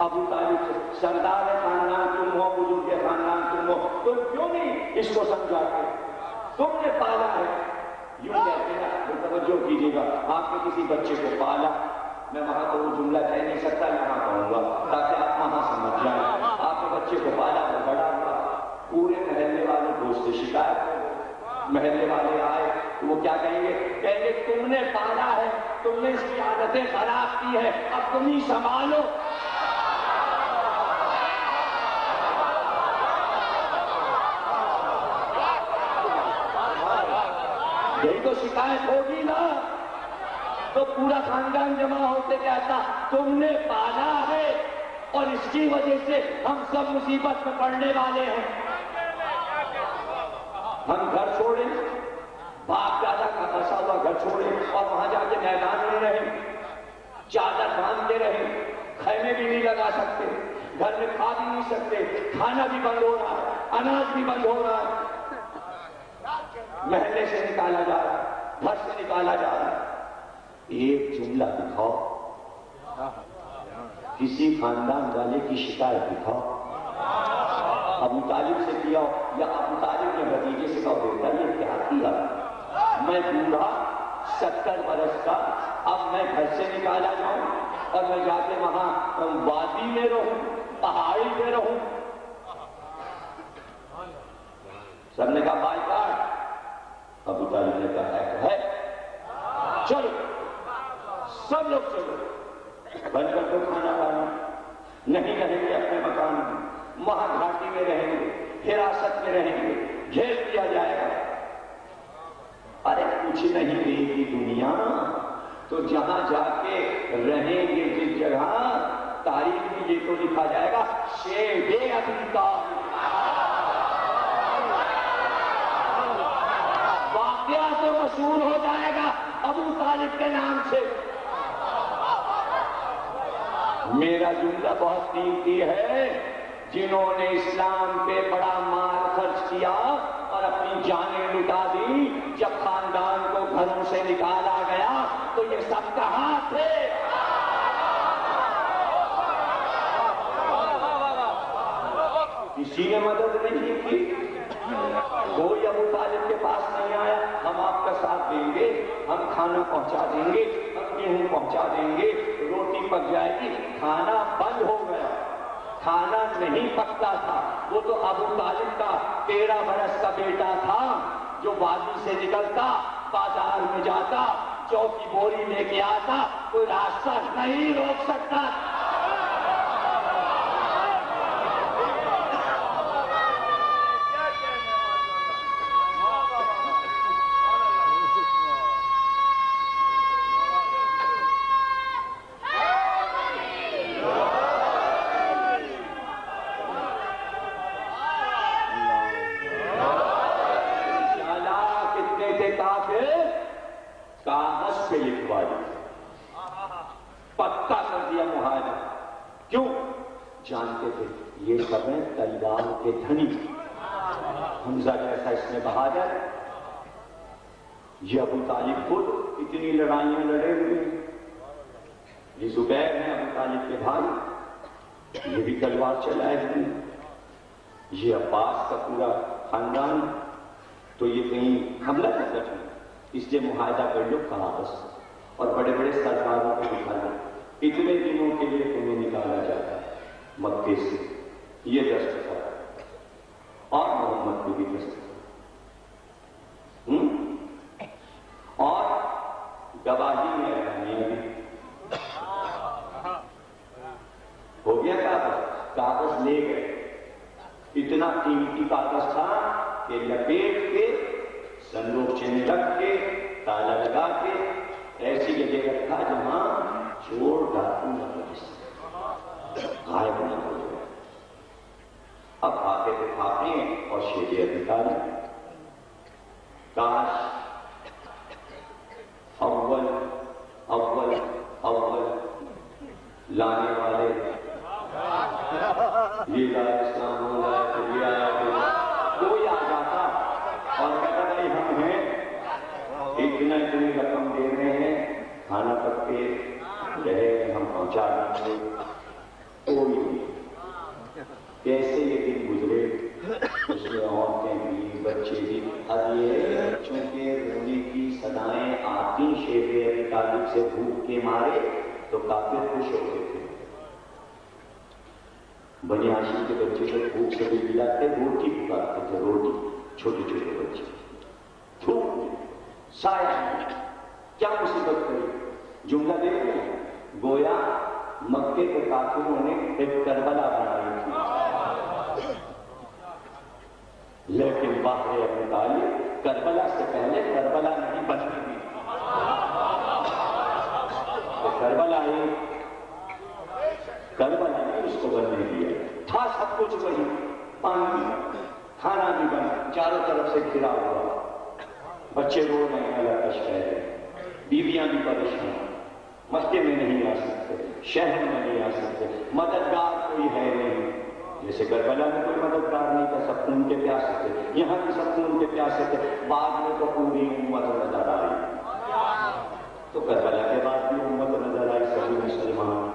ابو طالب سے، سردار خاندان تم ہو، بزرگ خاندان تم ہو، تم کیوں نہیں اس کو سمجھاتے؟ تم نے پالا ہے، یوں کہتے ہیں، توجہ کیجیے گا، آپ نے کسی بچے کو پالا، میں وہاں تو وہ جملہ کہہ نہیں سکتا، یہاں کہوں گا تاکہ آپ وہاں سمجھ جائیں۔ آپ نے بچے کو پالا تو بڑا ہوا، پورے محلے والے دوست سے شکایت کرو، محلے والے آئے تو وہ کیا کہیں گے؟ کہیں گے تم نے پالا ہے، تم نے اس کی عادتیں خراب کی ہے، اب تم ہی سنبھالو۔ یہی تو شکایت ہوگی نا، تو پورا خاندان جمع ہوتے کہتا تم نے پالا ہے اور اس کی وجہ سے ہم سب مصیبت میں پڑنے والے ہیں۔ ہم گھر چھوڑیں، باپ دادا کا بسا ہوا گھر چھوڑیں اور وہاں جا کے میدان میں رہیں، چادر باندھ کے رہیں، خیمے بھی نہیں لگا سکتے، گھر میں کھا بھی نہیں سکتے، کھانا بھی بند ہو رہا ہے، اناج بھی بند ہو رہا ہے، محلے سے نکالا جا رہا ہے، گھر سے نکالا جا رہا ہے۔ ایک جملہ دکھاؤ، کسی خاندان والے کی شکایت دکھاؤ، ابو طالب سے کیا یا ابو طالب نے بھتیجے سے کہا بیٹا یہ کیا کیا؟ میں بوڑھا 70 برس کا، اب میں گھر سے نکالا جاؤں اور میں جا کے وہاں وادی میں رہوں، پہاڑی میں رہوں؟ سب نے کہا بائی کاٹ۔ ابو طالب نے کہا ہے چلو، سب لوگ چلو، بن کر تو کھانا کھانا، نہیں رہیں گے اپنے مکان میں، وہاں گھاٹی میں رہیں گے، حراست میں رہیں گے، گھیر دیا جائے گا۔ ارے کچھ نہیں دے گی دنیا تو جہاں جا کے رہیں گے جس جگہ، تاریخ میں یہ تو لکھا جائے گا شیب ابی طالب، واقعہ تو مشہور ہو جائے گا ابو طالب کے نام سے۔ میرا جملہ بہت قیمتی ہے، جنہوں نے اسلام پہ بڑا مال خرچ کیا اور اپنی جانیں لٹا دی، جب خاندان کو گھروں سے نکالا گیا تو یہ سب کہاں تھے؟ کسی نے مدد نہیں کی، کوئی ابو طالب کے پاس نہیں آیا، ہم آپ کا ساتھ دیں گے، ہم کھانا پہنچا دیں گے، ہم گیہوں پہنچا دیں گے، روٹی پک جائے گی۔ کھانا بند ہو گیا، کھانا نہیں پکتا تھا۔ وہ تو ابو طالب کا 13 برس کا بیٹا تھا جو وادی سے نکلتا، بازار میں جاتا، چوکی بوری لے کے آتا، کوئی راستہ نہیں روک سکتا۔ کاغذ پہ لکھوا دیا، پکا کر دیا معاہدہ۔ کیوں؟ جانتے تھے یہ سب ہیں تلوار کے دھنی، حمزہ جیسا اس میں بہادر، یہ ابو طالب خود اتنی لڑائیاں لڑے ہوئے، یہ زبیر ہیں ابو طالب کے بھائی، یہ بھی تلوار چلائے ہوئے، یہ عباس کا پورا خاندان، تو یہ کہیں حملہ نہ کر رہے، اس لیے معاہدہ کر لو کاغذ، اور بڑے بڑے سرداروں کو نکالا، اتنے دنوں کے لیے تمہیں نکالا جاتا ہے مکے سے، یہ دستخط اور محمد کو بھی دستخط، اور گواہی میں رہنی بھی ہو گیا۔ کاغذ لے گئے، اتنا قیمتی کاغذ تھا کہ لپیٹ کے صندوقچے میں رکھ کے تالا لگا کے ایسی جگہ رکھا جہاں چور ڈاکو نہ پہنچ سکے، غائب نہ ہو جائے۔ اب آتے تھے پھاپے اور شیبے ابی طالب، کاش اول اول اول لانے والے یہ اسلام ہو جائے تو یہ آیا کہ کوئی آ جاتا اور کہتا نہیں ہم ہیں اتنی رقم دے رہے ہیں، کھانا پک کے رہے ہم پہنچا دیں گے، کوئی نہیں۔ کیسے یہ دن گزرے، اس میں عورتیں بھی بچے بھی، اب یہ چونکہ رونے کی صدائیں آتی شیب ابی طالب سے بھوک کے مارے تو کافی خوش ہوتے تھے۔ بنی ہاشم کے بچے کو بھوک سے بھی لاتے، روٹی پکاتے تھے، روٹی، چھوٹے چھوٹے بچے، دھوپ سایہ، کیا مصیبت کری۔ جملہ دیکھتے ہیں، گویا مکے کے کافروں نے ایک کربلا بنائی تھی، لیکن باہر ابو طالب کربلا سے پہلے کربلا نہیں بنتی تھی، تو کربلا کربلا نے اس کو بننے دیا تھا، سب کچھ وہی، پانی کھانا بھی بنا، چاروں طرف سے گھرا ہوا، بچے رو رہے ہیں، اللہ کا شہر ہے، بیویاں بھی پریشان، مکے میں نہیں آ سکتے، شہر میں نہیں آ سکتے، مددگار کوئی ہے نہیں، جیسے کربلا میں کوئی مددگار نہیں تھا، سب خون کے پیاسے تھے، یہاں بھی سب خون کے پیاسے تھے، بعد میں تو پوری امت نظر آئی، تو کربلا کے بعد بھی امت نظر آئی، سبھی مسلمان۔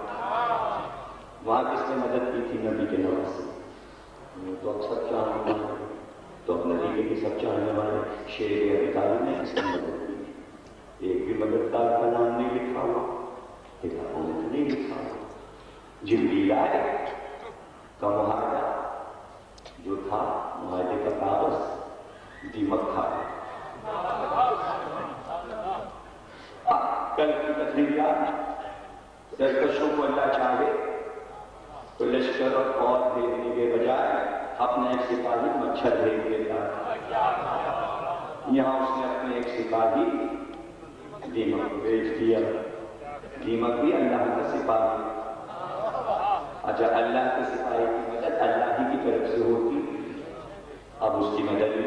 وہاں کس نے مدد کی تھی؟ نبی کے نواز سے، تو اب سب چاہنے والے، تو اب ندی کے بھی سب چاہنے والے، شیر ادھکاری نے اس کی مدد کی، ایک بھی مددگار کا نام نہیں لکھا ہوا، کتابوں میں تو نہیں لکھا ہوا۔ جبریل آئے کا معاہدہ جو تھا، معاہدے کا کاغذ دیمک تھا۔ کل کی تقریبات سرکشوں کو اللہ چاہے تو لشکر اور فوج بھیجنے کے بجائے اپنا ایک سپاہی مچھر بھیج دیتا ہے۔ یہاں اس نے اپنے ایک سپاہی دیمک بھیج دیا۔ دیمک بھی اللہ کا سپاہی۔ اچھا، اللہ کے سپاہی کی مدد اللہ ہی کی طرف سے ہوتی، اب اس کی مدد بھی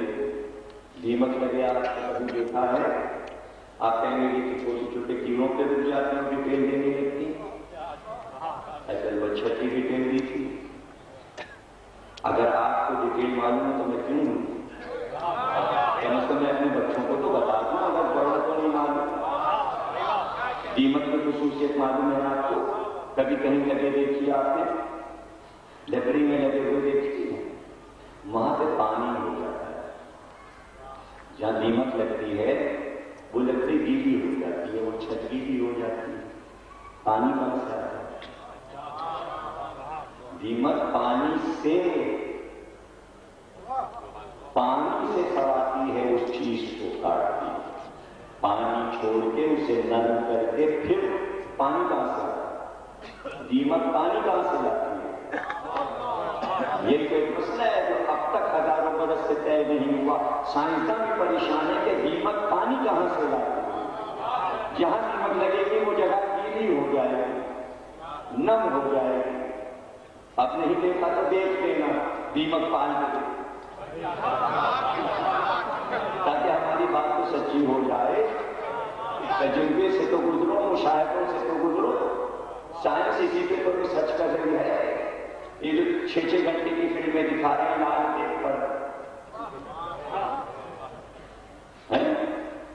دیمک لگے۔ آپ نے کبھی دیکھا ہے؟ آپ کہیں گے کہ چھوٹے چھوٹے کیڑوں پہ رک جاتے ہیں، ڈیٹیل دینے لگتی، اصل وہ چھٹی ڈیٹیل دی تھی۔ اگر آپ کو ڈیٹیل معلوم ہے تو میں کیوں دوں؟ کم از کم میں اپنے بچوں کو تو بتا دوں، اگر بڑوں کو نہیں معلوم۔ دیمک کی خصوصیت معلوم ہے آپ کو؟ کبھی کہیں لگے دیکھیے آپ نے، لکڑی میں لگے ہوئے دیکھیے، وہاں پہ پانی ہو جاتا ہے۔ جہاں دیمک لگتی ہے وہ لکڑی گیلی ہو جاتی ہے، وہ چھت گیلی ہو جاتی ہے، پانی کہاں سے آتا ہے؟ دیمک پانی سے سڑاتی ہے، اس چیز کو کاٹتی ہے، پانی چھوڑ کے اسے نرم کر کے پھر پانی کہاں سے آتا ہے؟ دیمک پانی کہاں سے لاتی ہے؟ یہ کوئی مسئلہ ہے جو اب تک ہزاروں برس سے طے نہیں ہوا۔ سائنسداں بھی پریشان ہے کہ دیمک پانی کہاں سے لاتی ہے۔ جہاں دیمک لگے گی وہ جگہ گیلی ہو جائے گی، نم ہو جائے گی۔ اب نہیں دیکھا تو دیکھ لینا، دیمک پانی دے، تاکہ ہماری بات تو سچی ہو جائے۔ تجربے سے تو گزرو، مشاہدوں سے تو گزرو۔ سائنس اسی پہ تو ریسرچ کر رہی ہے۔ یہ جو 6 گھنٹے کی فلمیں دکھا رہے ہیں لال ٹیپ پر،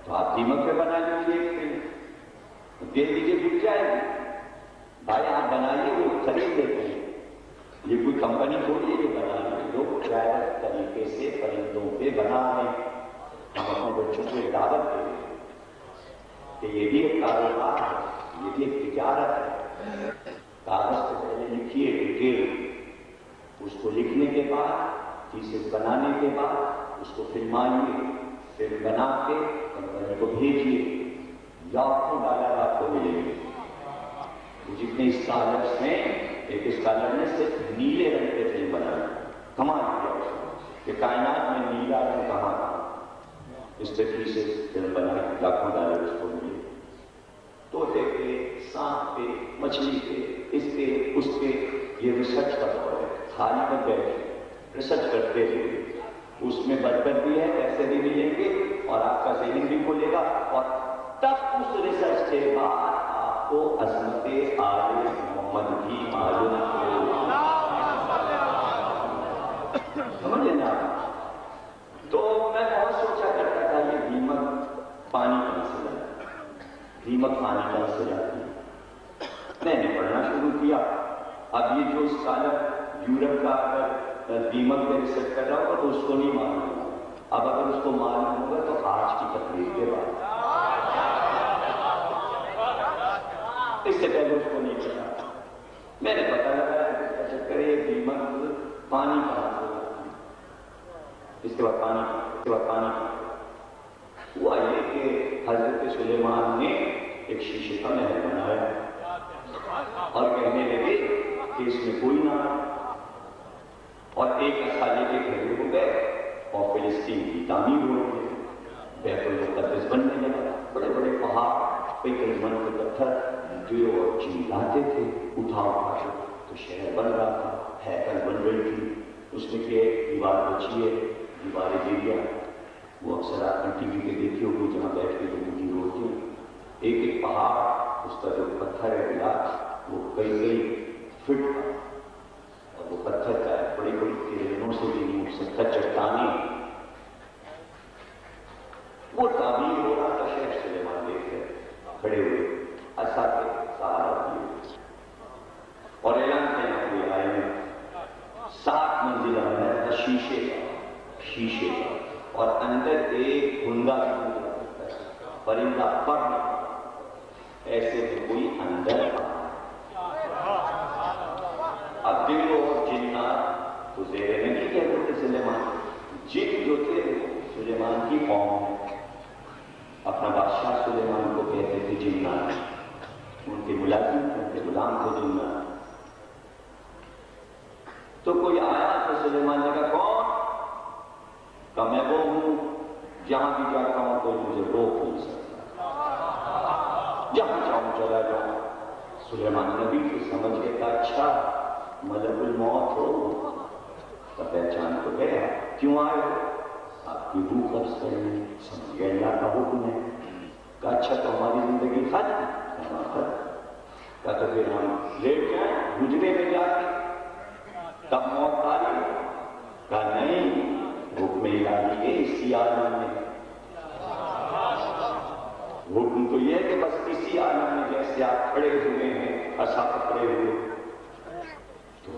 تو آپ دیمک پہ بنا لیجیے، دے دیجیے، بک جائے گی۔ بھائی آپ بنائیے، وہ خرید لیتے ہیں، یہ کوئی کمپنی تھوڑی ہے جو بنا رہی ہے، لوگ پرائیویٹ طریقے سے پرندوں پہ بنا رہے ہیں۔ ہم اپنے بچوں کو ایک دعوت دے رہے ہیں کہ یہ بھی ایک کاروبار ہے، یہ بھی ایک تجارت ہے۔ کاغذ پہ پہلے لکھیے ڈیٹیل، اس کو لکھنے کے بعد، تھیسس بنانے کے بعد اس کو فلمائیے، فلم بنا کے کمپنی کو بھیجیے، لاکھوں ڈالر آپ کو ملیں گے۔ جتنے اسکالرس ہیں، ایک اسکالر نے صرف نیلے رنگ کے فلم بنایا، کمال کیا اس نے کہ کائنات میں نیلا رنگ کہاں تھا، اس پہ تھیسس فلم بنائی، لاکھوں ڈالر اس کو ملے۔ طوطے پہ، سانپ پہ، مچھلی پہ، اس پہ اس پہ، یہ ریسرچ کا دور ہے۔ خالی میں بیٹھے ریسرچ کرتے ہوئے، اس میں برکت بھی ہے، پیسے بھی ملیں گے اور آپ کا ذہن بھی کھلے گا، اور تب اس ریسرچ کے بعد آپ کو عظمت آل محمد بھی معلوم ہوگی۔ سمجھ لینا۔ تو میں بہت سوچا کرتا تھا یہ دیمک پانی کہاں سے لاتی ہے، دیمک پانی کہاں سے لاتی ہے۔ میں نے پڑھنا شروع کیا۔ اب یہ جو اسکالر یورپ کا اگر دیمک میں ریسرچ کر رہا ہوگا تو اس کو نہیں معلوم ہوگا، اب اگر اس کو معلوم ہوگا تو آج کی تقریر کے بعد، اس سے پہلے اس کو نہیں پتا۔ میں نے پتا لگایا چکر یہ دیمک پانی کہاں سے لاتی ہے۔ اس کے بعد پانی ہوا یہ کہ حضرت سلیمان نے ایک شیشے کا محل بنایا اور کہنے لگے کہ اس میں کوئی نہ آئے، اور ایک اصالے کے کھڑے ہو گئے اور فلسطین کی تعمیر ہو گئی، بیت المقدس بننے لگا۔ بڑے بڑے پہاڑ، کئی کئی من کے پتھر جو چیلاتے تھے اٹھا کے، تو شہر بن رہا تھا، ہیکل بن رہی تھی۔ اس میں کہ دیوار بچی ہے، دیواریں گریا، وہ اکثر آپ نے ٹی وی پہ دیکھی ہوگی جہاں بیٹھ کے لوگوں کی روتی ہیں، ایک ایک پہاڑ، اس کا جو پتھر ہے گلاس، وہ کئی کئی فٹ کا، اور وہ پتھر کا ہے، بڑی بڑی کرنوں سے بھی نہیں اٹھ سکتا، چٹانیں۔ وہ تعمیر ہو رہا تھا، شیخ سلیمان دیکھ رہے کھڑے ہوئے، عصا کے سہارا دیے اور اعلان کرنا ہوئے آئے میں 7 منزلہ ہے، شیشے کا اور اندر ایک گندا پرندہ پر ایسے میں کوئی اندر اب دل اور جنات تو زیر میں نہیں کہتے تھے سلیمان، جن جو تھے سلیمان کی قوم ہے، اپنا بادشاہ سلیمان کو کہتے تھے جنات، ان کے ملازم ان کے غلام تھے جنات۔ تو کوئی آیا تو سلیمان نے کہا کون؟ کہ میں وہ ہوں، جہاں بھی جاتا ہوں کوئی مجھے روک نہیں سکتا، جہاں چاہوں چلا جاؤں۔ سلیمان نبی تو سمجھ کے کہا اچھا ملک الموت ہو، تو پہچان تو گیا، کیوں آئے ہو؟ آپ کی روح قبض کریں، سمجھ گیا اللہ کا حکم ہے۔ کہا اچھا تو ہماری زندگی ختم، کہا تو پھر ہم لیٹ جائیں گجرے میں جا کے تب موت آئی؟ کہا نہیں، حکم الہی ہے اسی عالم میں، حکم تو یہ ہے کہ بس اسی عالم میں جیسے آپ کھڑے ہوئے ہیں ایسا پکڑے ہوئے۔ تو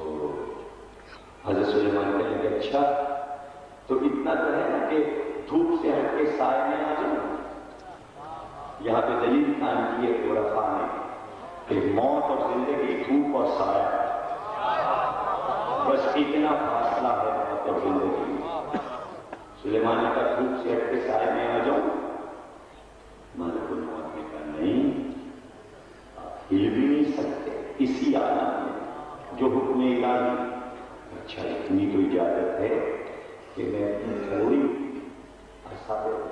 حضرت سلیمان کہنے لگے اچھا تو اتنا تو ہے نا کہ دھوپ سے ہٹ کے سائے میں آ جاؤں۔ یہاں پہ دلیل قائم کی ہے عرفاء نے کہ موت اور زندگی دھوپ اور سایہ، بس اتنا فاصلہ ہے موت اور زندگی میں۔ سلیمان نے کہا دھوپ سے ہٹ کے سائے میں آ جاؤں؟ ملک الموت نے کہا نہیں، آپ ہل بھی نہیں سکتے اسی عالم میں جو حکم الہی۔ اچھا اتنی تو اجازت ہے کہ میں اپنی تھوڑی ایسا کروں،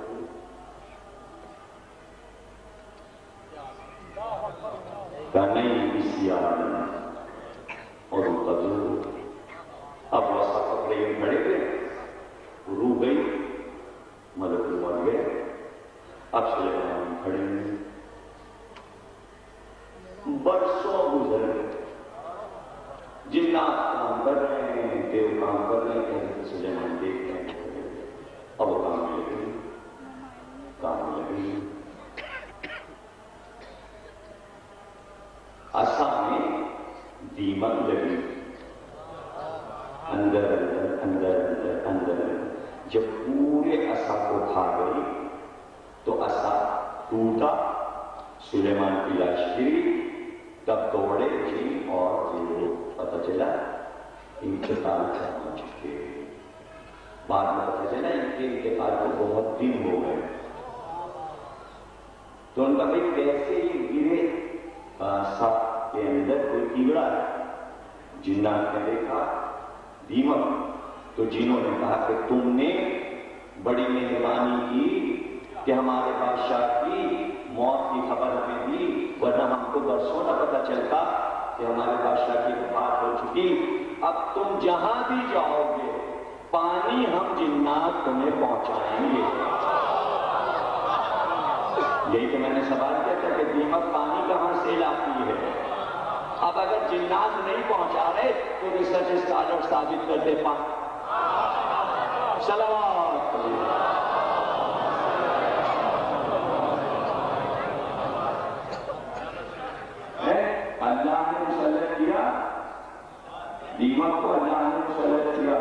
کہا نہیں اسی عالم میں، اور ان کا ضرور اب ویسا پکڑے میں کھڑے گئے، روح گئی، ملک الموت گئے، اب سلیمان کھڑے ہیں، برسوں گزر گئے، جنات کام کر رہے ہیں، دیو کام کر رہے ہیں، حضرت سلیمان دیکھ رہے ہیں، اب کام لگے کام لگے، عصا میں دیمک لگی، اندر اندر اندر اندر اندر، جب پورے عصا کو کھا گئی تو عصا ٹوٹا، سلیمان کی لاش گری، تب دوڑے جی اور یہ پتہ چلا انتقال کرنا چکے، بعد میں پتہ چلا ان کے انتقال کو بہت دن ہو گئے۔ تو ان کا بھائی کیسے یہ گرے؟ سب کے اندر کوئی کیڑا ہے، جنات نے دیکھا دیمک، تو جنہوں نے کہا کہ تم نے بڑی مہربانی کی کہ ہمارے بادشاہ کی موت کی خبر ہمیں دی، ورنہ ہم کو برسوں نہ پتہ چلتا کہ ہمارے بادشاہ کی وفات ہو چکی۔ اب تم جہاں بھی جاؤ گے پانی ہم جنات تمہیں پہنچائیں گے۔ یہی تو میں نے سوال کیا تھا کہ دیمک پانی کہاں سے لاتی ہے؟ اب اگر جنات نہیں پہنچا رہے تو ریسرچ اسکالر ثابت کرتے صلوات اللہ نے مسلط کیا دیمک کو، اللہ نے مسلط کیا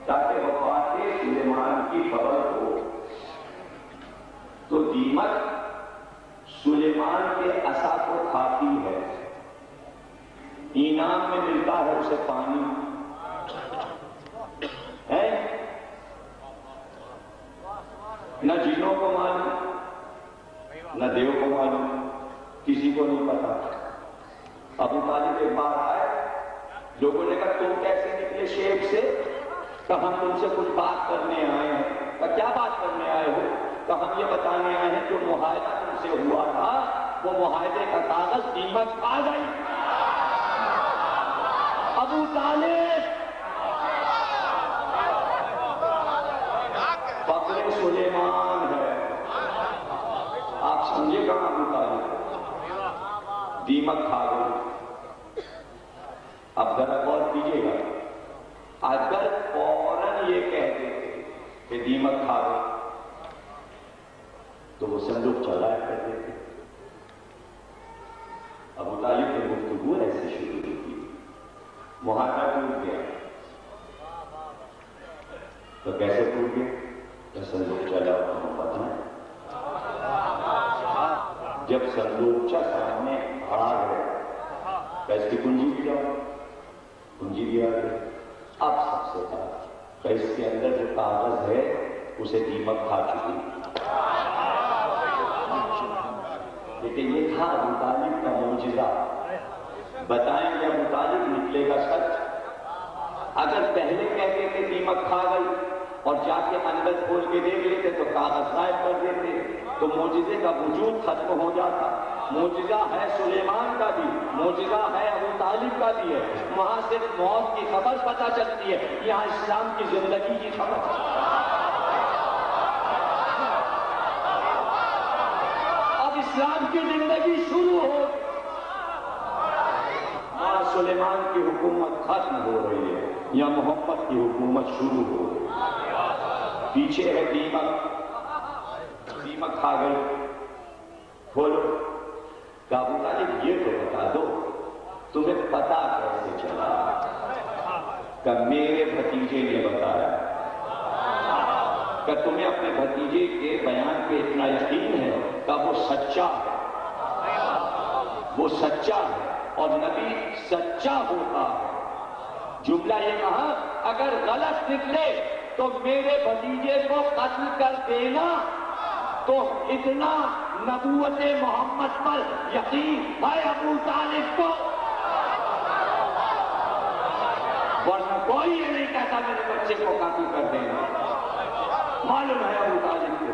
تاکہ وفات سلیمان کی خبر ہو۔ تو دیمک سلیمان کے عصا کو کھاتی ہے، انعام میں ملتا ہے اسے پانی ہے، نہ جنوں کو معلوم نہ دیو کو معلوم، کسی کو نہیں پتا۔ ابو طالب ایک بار آئے، لوگوں نے کہا تم کیسے نکلے شیخ سے؟ کہ ہم تم سے کچھ بات کرنے آئے ہیں۔ کہ کیا بات کرنے آئے ہو؟ کہ ہم یہ بتانے آئے ہیں جو معاہدہ تم سے ہوا تھا وہ معاہدے کا کاغذ دیمک کھا گئی۔ ابو طالب فخر سلیمان ہے، آپ سمجھے کہاں ابو طالب دیمک کھا گئی۔ اب ذرا غور کیجیے گا، اگر فوراً یہ کہہ دیتے کہ دیمک کھا گئی تو وہ صندوق چلایا کرتے تھے۔ ابو طالب کی گفتگو ایسے شروع ہوئی، معاہدہ ٹوٹ گیا، تو کیسے ٹوٹ گئے؟ تو صندوقچہ لاؤ محبت میں. جب صندوقچہ سامنے آ گیا تو اس کی کنجی بھی لاؤ، کنجی بھی آ گئی. اب سب سے بات کہ اس کے اندر جو کاغذ ہے اسے دیمک کھا چکی. لیکن یہ تھا ابو طالب کا معجزہ. بتائیں کہ ابو طالب نکلے گا سچ؟ اگر پہلے کہتے تھے دیمک کھا گئی اور جا کے اندر کھول کے دیکھ لیتے تو کاغذ غائب کر دیتے تو معجزے کا وجود ختم ہو جاتا. معجزہ ہے سلیمان کا بھی، معجزہ ہے ابو طالب کا بھی ہے. وہاں صرف موت کی خبر پتہ چلتی ہے، یہاں اسلام کی زندگی کی خبر. اب اسلام کی زندگی شروع ہو. وہاں سلیمان کی حکومت ختم ہو رہی ہے، یا محمد کی حکومت شروع ہو رہی ہے. پیچھے ہے دیمک، دیمک کھا گئی. کھولو. کہ ابو طالب یہ تو بتا دو تمہیں پتا کیسے چلا؟ کہ میرے بھتیجے نے بتایا. کہ تمہیں اپنے بھتیجے کے بیان پہ اتنا یقین ہے کہ وہ سچا ہے، وہ سچا ہے اور نبی سچا ہوتا ہے. جملہ یہ کہا اگر غلط نکلے تو میرے بھتیجے کو قتل کر دینا. تو اتنا نبوت محمد پر یقین ہے ابو طالب کو، ورنہ کوئی یہ نہیں کہتا میرے بچے کو قتل کر دینا. معلوم ہے ابو طالب کو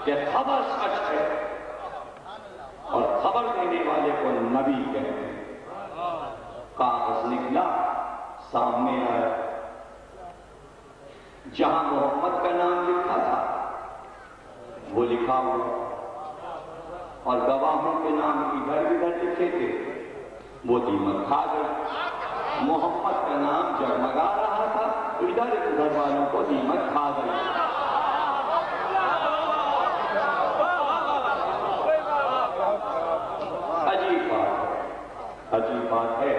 کہ خبر سچ ہے اور خبر دینے والے کو نبی کہتے ہیں. کاغذ نکلا، سامنے آیا. جہاں محمد کا نام لکھا تھا وہ لکھا ہوا اور گواہوں کے نام ادھر ادھر لکھے تھے وہ دیمک کھا گئی. محمد کا نام جگمگا رہا تھا، ادھر ادھر والوں کو دیمک کھا گئی. عجیب بات ہے، عجیب بات ہے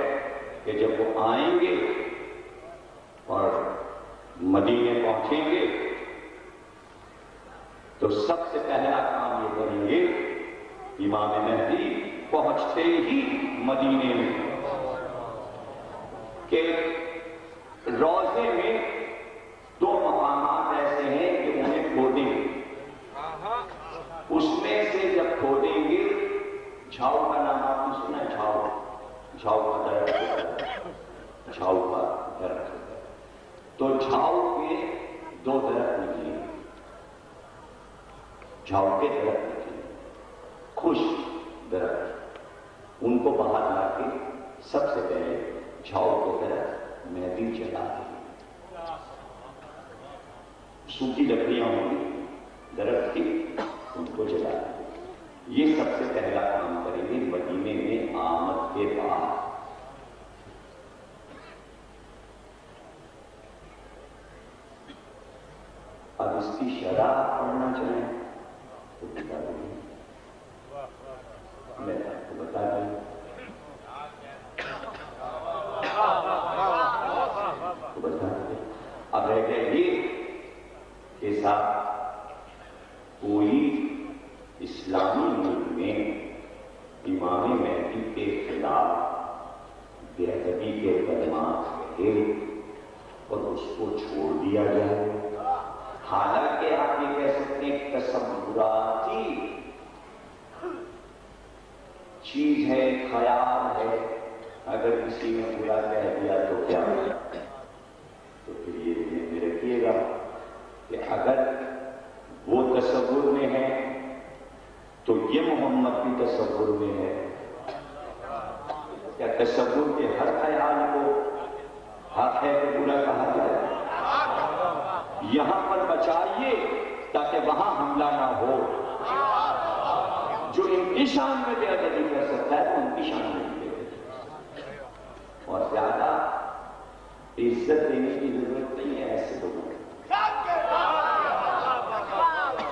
کہ جب وہ آئیں گے اور مدینے پہنچیں گے تو سب سے پہلا کام یہ کریں گے امام مہدی پہنچتے ہی مدینے میں کہ روضے میں 2 مقامات ایسے ہیں کہ انہیں کھودیں گے. اس میں سے جب کھودیں گے، جھاؤ کا نام آپ نے سنا ہے؟ جھاؤ، جھاؤ کا درخت، جھاؤ کا درخت. تو جھاؤ کے 2 درخت نکلے، جھاؤ کے درخت نکلے، خوش درخت. ان کو باہر لا کے سب سے پہلے جھاؤ کے درخت مہدی جلا دیں. سوکھی لکڑیاں ہوں گی درخت کی، ان کو جلا دیں. یہ سب سے پہلا کام کریں گے مدینے میں آمد کے بعد. اب اس کی شرح پڑھنا چاہیں تو بتا دیں، میں آپ کو بتا دوں. اب رہ گئے یہ کہ صاحب کوئی اسلامی ملک میں امام مہدی کے خلاف بے ادبی کے کلمات کہے اور اس کو چھوڑ دیا جائے. حالانکہ آپ یہ کہہ سکتے ہیں تصوراتی چیز ہے، خیال ہے. اگر کسی نے برا کہہ دیا تو کیا؟ تو پھر یہ ذہن میں رکھیے گا کہ اگر وہ تصور میں ہے تو یہ محمد بھی تصور میں ہے. کیا تصور کے ہر خیال کو حق ہے کہ برا کہا جائے؟ یہاں پر بچائیے تاکہ وہاں حملہ نہ ہو. جو ان کی شان میں بے ادبی کر سکتا ہے وہ ان کی شان میں بے ادبی. اور زیادہ عزت دینے کی ضرورت نہیں ہے ایسے لوگوں کو.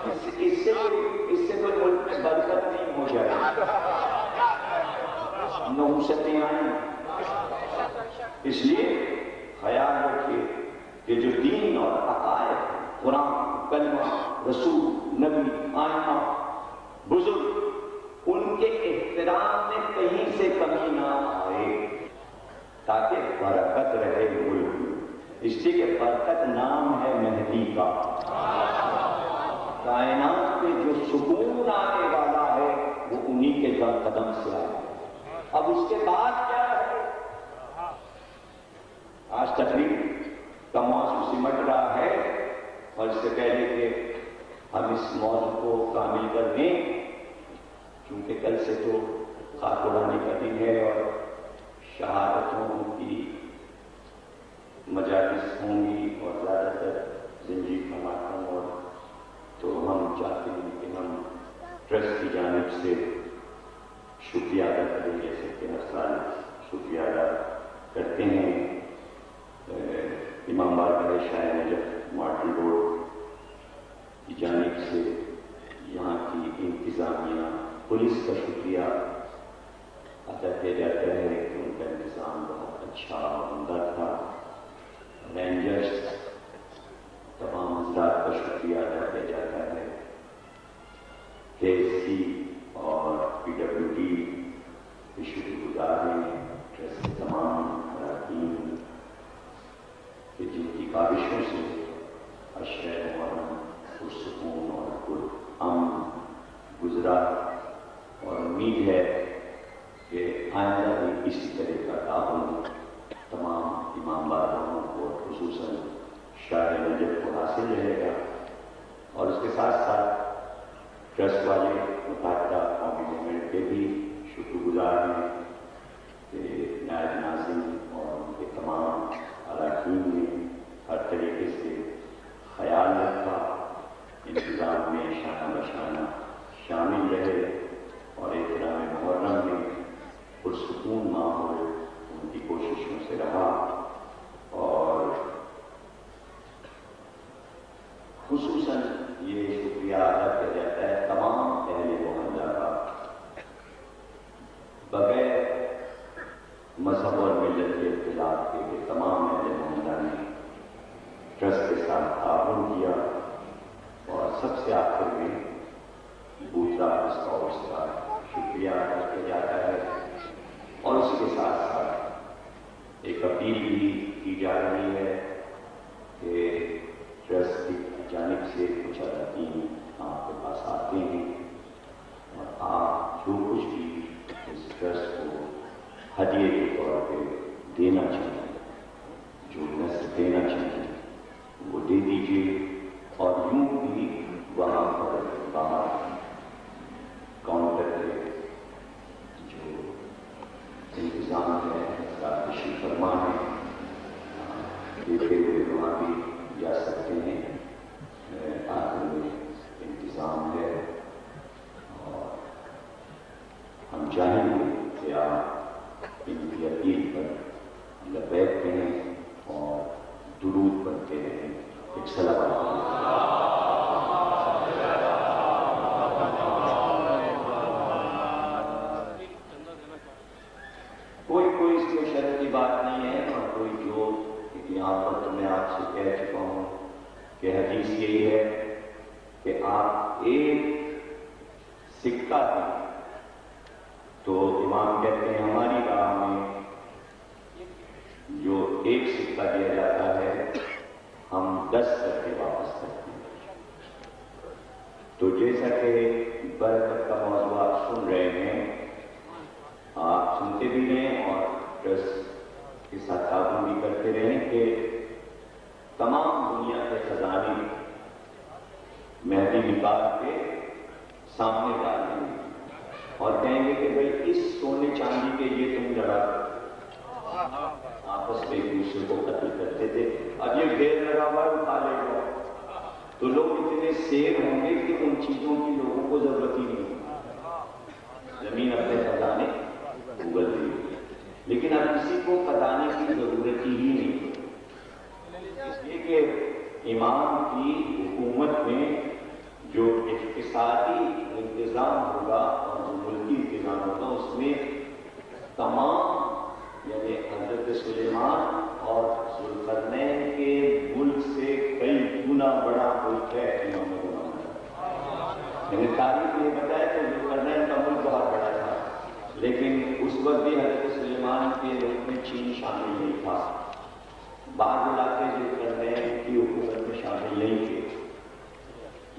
اس سے کوئی ملک میں برکت نہیں ہو جائے، نحوستیں آئیں. اس لیے خیال رکھیے کہ جو دین اور عقائد قرآن، کلمہ، رسول، نبی، آئمہ، بزرگ، ان کے احترام میں کہیں سے کمی نہ آئے تاکہ برکت رہے ملک میں۔ اس لیے کہ برکت نام ہے مہدی کا۔ کائنات میں جو سکون آنے والا ہے وہ انہی کے قدم سے آئے۔ اب اس کے بعد کیا ہے؟ آج تقریب کا موضوع سمٹ رہا ہے، اور اس سے پہلے کہ ہم اس موضوع کو کامل کر دیں، کیونکہ کل سے تو خاک اڑانے کا دن ہے اور شہادتوں کی مجالس ہوں گی اور زیادہ تر زنجیر کا ماتم، اور تو ہم چاہتے ہیں کہ ہم ٹرسٹ کی جانب سے شکریہ ادا کریں، جیسے کہ ہر سال شکریہ ادا کرتے ہیں۔ امام بارگاہ شاہ نجف ماڈل روڈ کی جانب سے یہاں کی انتظامیہ پولیس کا شکریہ ادا کیا جاتا ہے کہ ان کا انتظام بہت اچھا اور عمدہ تھا۔ رینجرز تمام حضرات کا شکریہ ادا کیا جاتا ہے۔ KSC اور PWD کے شکر گزار ہیں، ٹرسٹ کے تمام اراکین کہ جن کی کاوشوں سے عشرہ محرم پرسکون اور پرامن گزرا، اور امید ہے کہ آئندہ بھی اسی طرح کا تعاون تمام امام بارگاہوں کو خصوصاً شاہ نجف کو حاصل رہے گا۔ اور اس کے ساتھ ساتھ ٹرسٹ والے متحدہ قومی موومنٹ کے بھی شکر گزار ہیں کہ نائب ناظم اور ان کے تمام اراکین نے ہر طریقے سے خیال رکھا، انتظام میں شانہ بشانہ شامل رہے، اور احترام محرم میں پرسکون ماحول ان کی کوششوں سے رہا۔ اور خصوصاً یہ شکریہ ادا کیا جاتا ہے تمام اہل محلہ کا، بغیر مذہب اور ملت کے اختلاف کے کہ تمام اہل محلہ نے ٹرسٹ کے ساتھ تعاون کیا۔ اور سب سے آخر میں دوسرا اسکاؤٹس کا شکریہ ادا کیا جاتا ہے، اور اس کے ساتھ ساتھ ایک اپیل بھی کی جا رہی ہے کہ ٹرسٹ کی جانب سے کچھ اراکین آپ کے پاس آتے ہیں اور آپ جو کچھ بھی اس ٹرسٹ کو ہدیے کے طور پہ دینا چاہیں، جو نذر دینا چاہیں وہ دے دیجیے، اور یوں بھی وہاں پر باہر کاؤنٹر پہ جو انتظام ہے تشریف فرما ہے، دیکھتے ہوئے وہاں بھی جا سکتے ہیں۔ آخر میں انتظام ہے، اور ہم چاہیں گے کہ آپ ان کی اپیل پر لبیک کہیں اور درود پڑھتے رہیں۔ ایک صلوات کوئی اس میں شرط کی بات نہیں ہے، اور کوئی جو یہاں پر تو میں آپ سے کہہ چکا ہوں کہ حدیث یہی ہے کہ آپ ایک سکہ دیں تو امام کہتے ہیں ہماری راہ میں جو ایک سکہ دیا جاتا ہے ہم 10 کر کے واپس کرتے ہیں۔ تو جیسا کہ برکت کا موضوع آپ سن رہے ہیں، آپ سنتے بھی رہیں اور ٹرسٹ کے ساتھ تعاون بھی کرتے رہیں کہ تمام دنیا کے خزانے مہدی نکال کے سامنے ڈال دیں گے اور کہیں گے کہ بھائی اس سونے چاندی کے لیے تم لڑا آپس میں ایک دوسرے کو قتل کرتے تھے، اب یہ ڈھیر لگا ہوا اٹھا لے گا، تو لوگ اتنے سیر ہوں گے کہ ان چیزوں کی لوگوں کو ضرورت ہی نہیں ہوگی، زمین اپنے خزانے اگل رہی ہے، لیکن اب کسی کو خزانے کی ضرورت ہی نہیں، اس لیے کہ امام کی حکومت میں جو اقتصادی انتظام ہوگا اور جو ملکی انتظام ہوگا اس میں تمام یعنی حضرت سلیمان اور ذوالقرنین کے ملک سے کئی گنا بڑا میں نے تاریخ یہ بتایا کہ ذوالقرنین کا ملک بہت بڑا تھا، لیکن اس وقت بھی حضرت سلیمان کے ملک میں چین شامل نہیں تھا، بعض علاقے ذوالقرنین کی حکومت میں شامل نہیں تھے،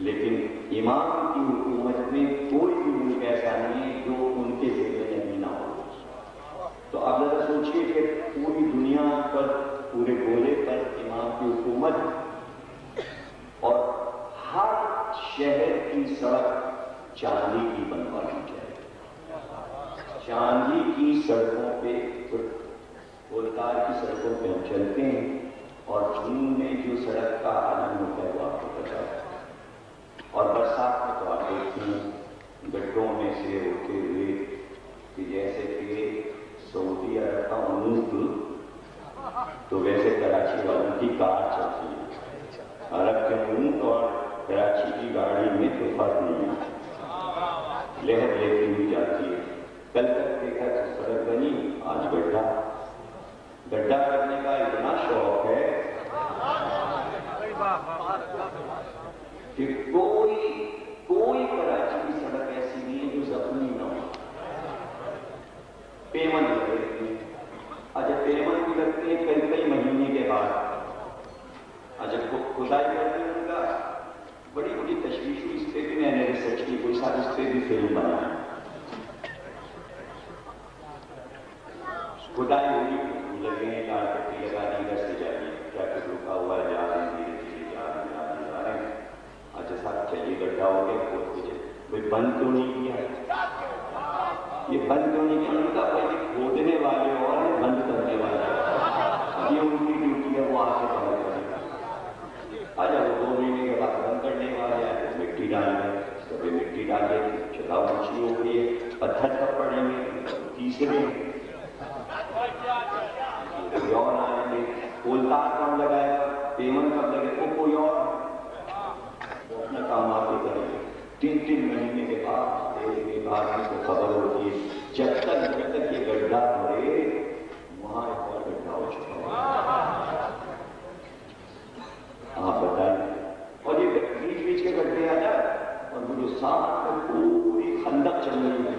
لیکن امام کی حکومت میں کوئی بھی ملک ایسا نہیں ہے جو ان کے ذمہ نہیں نہ ہو۔ تو آپ ذرا سوچیے کہ پوری دنیا پر، پورے گولے پر امام کی حکومت، اور ہر شہر کی سڑک چاندی کی بنوانی چاہیے، چاندی کی سڑکوں پہ، گولکار کی سڑکوں پہ ہم چلتے ہیں اور جون میں جو سڑک کا عالم ہوتا ہے وہ آپ کو پتا ہے، اور برسات میں تو آپ دیکھتے ہیں گڈھوں میں سے ہوتے ہوئے کہ جیسے کہ سعودی عرب کا اونٹ تو ویسے کراچی والوں کی کار چلتی ہے، عرب کے اونٹ اور کراچی کی گاڑی میں تو فرق نہیں ہے، لہر لیتی ہوئی جاتی ہے۔ کل تک دیکھا کہ سڑک بنی، آج گڈھا کرنے کا اتنا شوق ہے کہ کوئی کراچی کی سڑک ایسی نہیں ہے جو زخمی نہ ہو۔ پیمنٹ لگ رہی ہے، اچھا پیمنٹ بھی لگتی ہے کئی مہینے کے بعد، اچھا کھدائی کرتے ہیں ان کا بڑی تشویش ہوئی، اس پہ بھی میں نے ریسرچ کی، کوئی ساتھ اس پہ بھی فلم بنایا، کھدائی ہوئی لگے ہیں، لال پٹی لگا دی، ادھر سے جائیے، کیا کچھ رکا ہوا ہے، جا رہے ہیں دھیرے دھیرے جا رہے ہیں، اچھا صاحب چلیے گڈھا ہو گیا، کھود دیجیے، بھائی بند کیوں نہیں کیا، یہ بند کیوں نہیں کیا، ان کا پہلے کھودنے والے اور بند کرنے والے، یہ ان کی ڈیوٹی ہے، وہ آ کے بند کرے گا، اچھا وہ 2 مہینے کے بعد بند کرنے والے آئے، مٹی ڈال گئے، کبھی مٹی ڈالے، چلاؤ اچھی ہو گئی ہے، پتھر کب پڑیں گے، تیسرے کوئی اور آئیں گے، کولتار کم لگائے گا، پیمنٹ کب لگے گا، کوئی اور اپنا کام آگے کرے گا، 3 مہینے کے بعد ایک آدمی کو خبر ہوتی ہے، جب تک یہ گڈھا بھرے وہاں ایک اور گڈھا ہو چکا ہے، آپ بتائیں، اور یہ بیچ کے گڈھے آ جائے اور وہ جو ساتھ میں پوری خندق چل رہی ہے،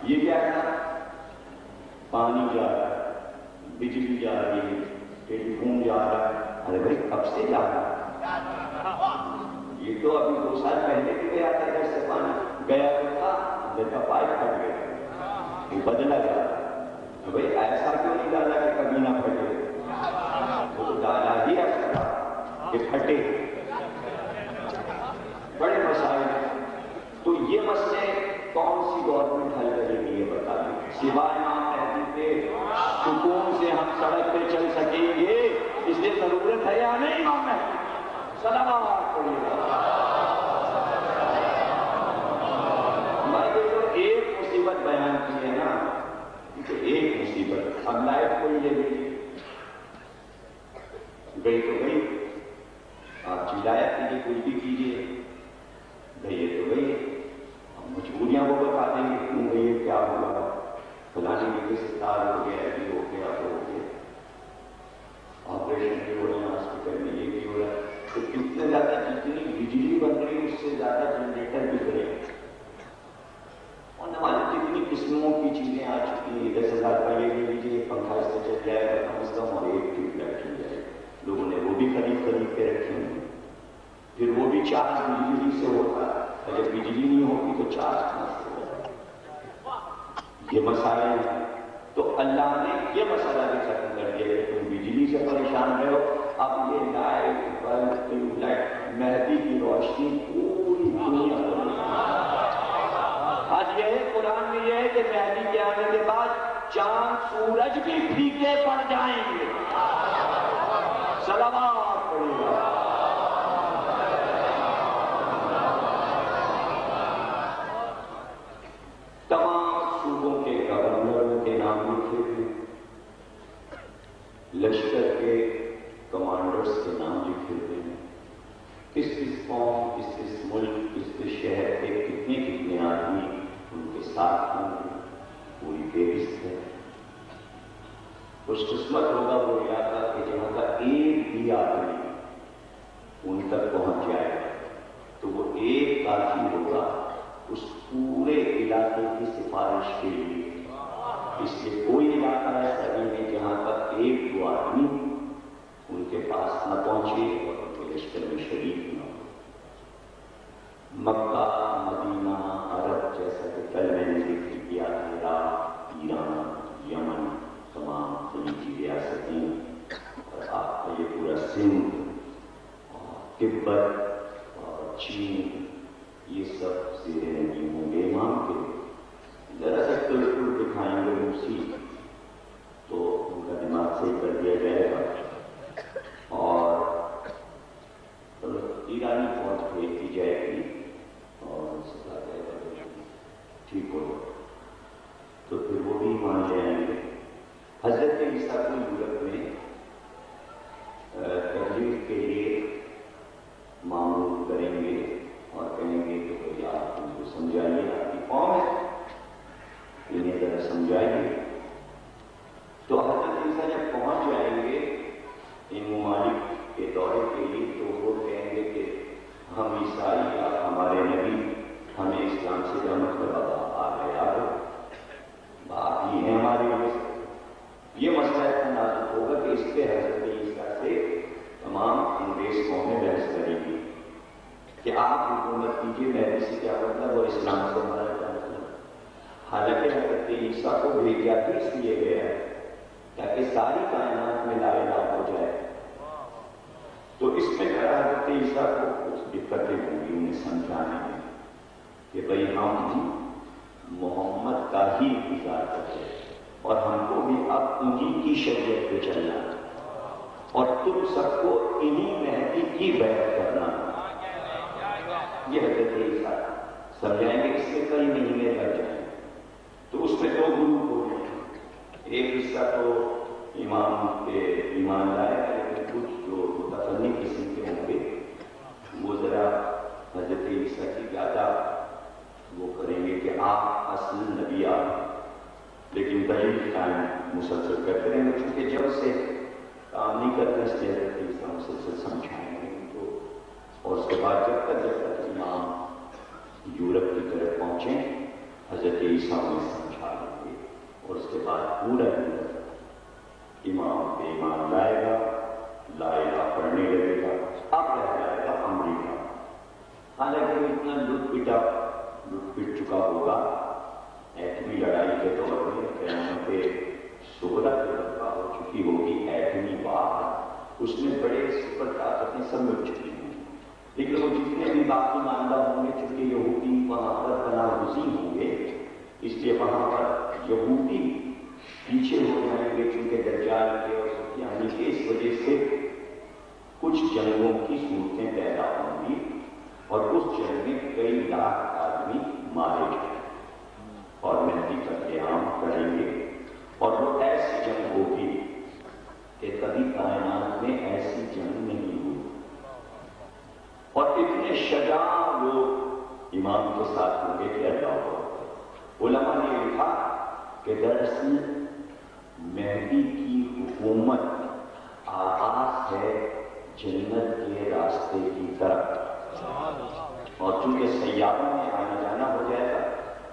یہ کیا ہے، پانی جا رہا ہے، بجلی جا رہی ہے، ٹیلی فون جا رہا ہے، ارے بھائی کب سے جا رہا ہے، یہ تو ابھی 2 سال پہلے بھی گیا تھا، ادھر سے پانی گیا تو تھا، ادھر کا پائپ پھٹ گیا، وہ بدلا گیا، بھائی ایسا کیوں نہیں ڈالا کہ کبھی نہ پھٹے، وہ تو ڈالا ہی ایسا تھا کہ پھٹے، بڑے مسائل ہیں، تو یہ مسئلے کون سی گورنمنٹ حل کرے گی یہ بتا دیں، سوائے نام کہتی تھے سکون سے ہم سڑک پہ چل سکیں گے، اس لیے ضرورت ہے یا نہیں امام مہدی، صلوات پڑھیے گا۔ میں تو ایک مصیبت بیان کی ہے نا، تو ایک مصیبت، اب لائٹ کوئی لے گئی تو گئی، آپ چلایا کیجیے، کچھ بھی کیجیے، گئی تو گئی، اب مجبوریاں وہ بتا دیں گے کیوں گئی، کیا ہوا، فلانی جگہ سے تار ہو گیا، ابھی ہو گیا، وہ ہو گیا، آپریشن بھی ہو رہا ہے، ہاسپٹل میں یہ بھی ہو رہا ہے، تو کتنے زیادہ جتنی بجلی بن رہی ہے اس سے زیادہ جنریٹر بھی بنے، اور ہماری جتنی قسموں کی چیزیں آ چکی ہیں، 10,000 روپئے لے لیجیے، پنکھا اس سے چل جائے گا کم از کم، اور ایک ٹیوب لائٹ چل جائے گا، لوگوں نے وہ بھی خرید کے رکھی ہوئی، پھر وہ بھی چارج بجلی سے ہوتا ہے، اگر بجلی نہیں ہوگی تو چارج کہاں سے ہوگا، یہ مسائل ہیں، تو اللہ نے یہ مسئلہ بھی ختم کر دیا کہ تم بجلی سے پریشان رہے ہو، اب یہ لائٹ بلب ٹیوب لائٹ مہدی کی روشنی پوری دنیا پر، آج یہ ہے قرآن میں یہ ہے کہ مہدی کے آنے کے بعد چاند سورج بھی پھیکے پڑ جائیں گے، صلوات پڑھیے گا۔ تمام صوبوں کے گورنروں کے نام لکھے تھے، لشکر کے کمانڈرز کے نام لکھے تھے، کس قوم، کس ملک، کس شہر کے کتنے آدمی ان کے ساتھ ہوں گے، پوری فہرست ہے۔ خوش قسمت ہوگا وہ علاقہ کہ جہاں کا ایک بھی آدمی سفارش کے لیے. اس لیے کوئی علاقہ ایسا نہیں ہے جہاں تک ایک دو آدمی ان کے پاس نہ پہنچے اور ان کے لشکر میں شریک نہ ہو. مکہ، مدینہ، عرب، جیسا کہ کل میں نے ذکر کیا، عراق، ایران، یمن، تمام خلیجی ریاستیں اور آپ کا یہ پورا سندھ اور تبت اور چین، یہ سب زیر نگی ہوں گے امام کے. ذرا سا بالکل دکھائیں گے موسی تو ان کا دماغ صحیح کر دیا جائے گا. اور ایرانی فوج بھیج دی جائے گی اور ان سے کہا جائے گا ٹھیک ہو تو پھر وہ بھی مان جائیں گے. حضرت عیسیٰ کو یورپ میں تبلیغ کے لیے معمول کریں گے اور کہیں گے کہ بھائی آپ ان کو سمجھائیے، آپ کی قوم ہے، انہیں ذرا سمجھائیے. تو حضرت عیسیٰ جب پہنچ جائیں گے ان ممالک کے دورے کے لیے تو وہ کہیں گے کہ ہم عیسائی، آپ ہمارے نبی، ہمیں اسلام سے کیا مطلب آ گیا بات ہی ہے ہمارے لیے. یہ مسئلہ اتنا نازک ہوگا کہ اس پہ حضرت عیسیٰ سے تمام انگریز قومیں بحث کریں گی کہ آپ حکومت کیجیے، میں سے کیا مطلب اور اسلام سے ہمارا کیا مطلب. حالانکہ حضرت عیسیٰ کو بھیجا بھی اس لیے گیا ہے تاکہ ساری کائنات میں لا الہ ہو جائے. تو اس میں حضرت عیسیٰ کو کچھ دقتیں ہوں گی انہیں سمجھانے میں کہ بھئی ہم محمد کا ہی انتظار کرتے اور ہم کو بھی اب انہی کی شریعت پہ چلنا اور تم سب کو انہی مہدی کی بیعت کرنا. یہ حضرت عیسیٰ سمجھائیں گے. اس میں کئی مہینے لگ جائیں تو اس میں دو گروپ ہو جائیں. ایک حصہ تو امام کے ایمان لائے لیکن کچھ جو متفنن قسم کے ہوں گے وہ ذرا حضرت عیسیٰ کی زیادہ وہ کریں گے کہ آپ اصل نبی آپ، لیکن دلیل قائم مسلسل کرتے رہیں گے چونکہ جب سے کام نہیں کرتے اس لیے حضرت عیسیٰ مسلسل سمجھائیں گے ان کو. اور اس کے بعد جب تک امام یورپ کی طرف پہنچیں حضرت عیسیٰ انہیں سمجھا لیں گے اور اس کے بعد پورا یورپ امام پہ ایمان لائے گا، لا الہ پڑھنے لگے گا. اب رہ جائے گا امریکہ. حالانکہ اتنا لٹ پٹ چکا ہوگا ایٹمی لڑائی کے دور میں، قیامت صغریٰ جو برپا ہو چکی ہوگی ایٹمی وار، اس میں بڑے سپر طاقتیں سب مل چکی ہیں. لیکن وہ جتنے بھی باقی ماندہ ہوں گے چونکہ یہودی وہاں پر پناہ گزین ہوں گے اس لیے وہاں پر یہودی پیچھے ہو جائیں گے چونکہ دجال کے اور سفیانی کے. اس وجہ سے کچھ جنگوں کی صورتیں پیدا ہوں گی اور اس جنگ میں کئی لاکھ آدمی مارے جائیں اور مہدی کا قیام کریں گے. اور وہ ایسی جنگ ہوگی کہ کبھی کائنات میں ایسی جنگ نہیں ہوئی. اور اتنے شجاع لوگ امام کے ساتھ ہوں گے کہ اللہ ہو. علماء نے لکھا کہ دراصل مہدی کی حکومت آغاز ہے جنت کے راستے کی طرف. اور چونکہ سیاروں میں آنا جانا ہو جائے گا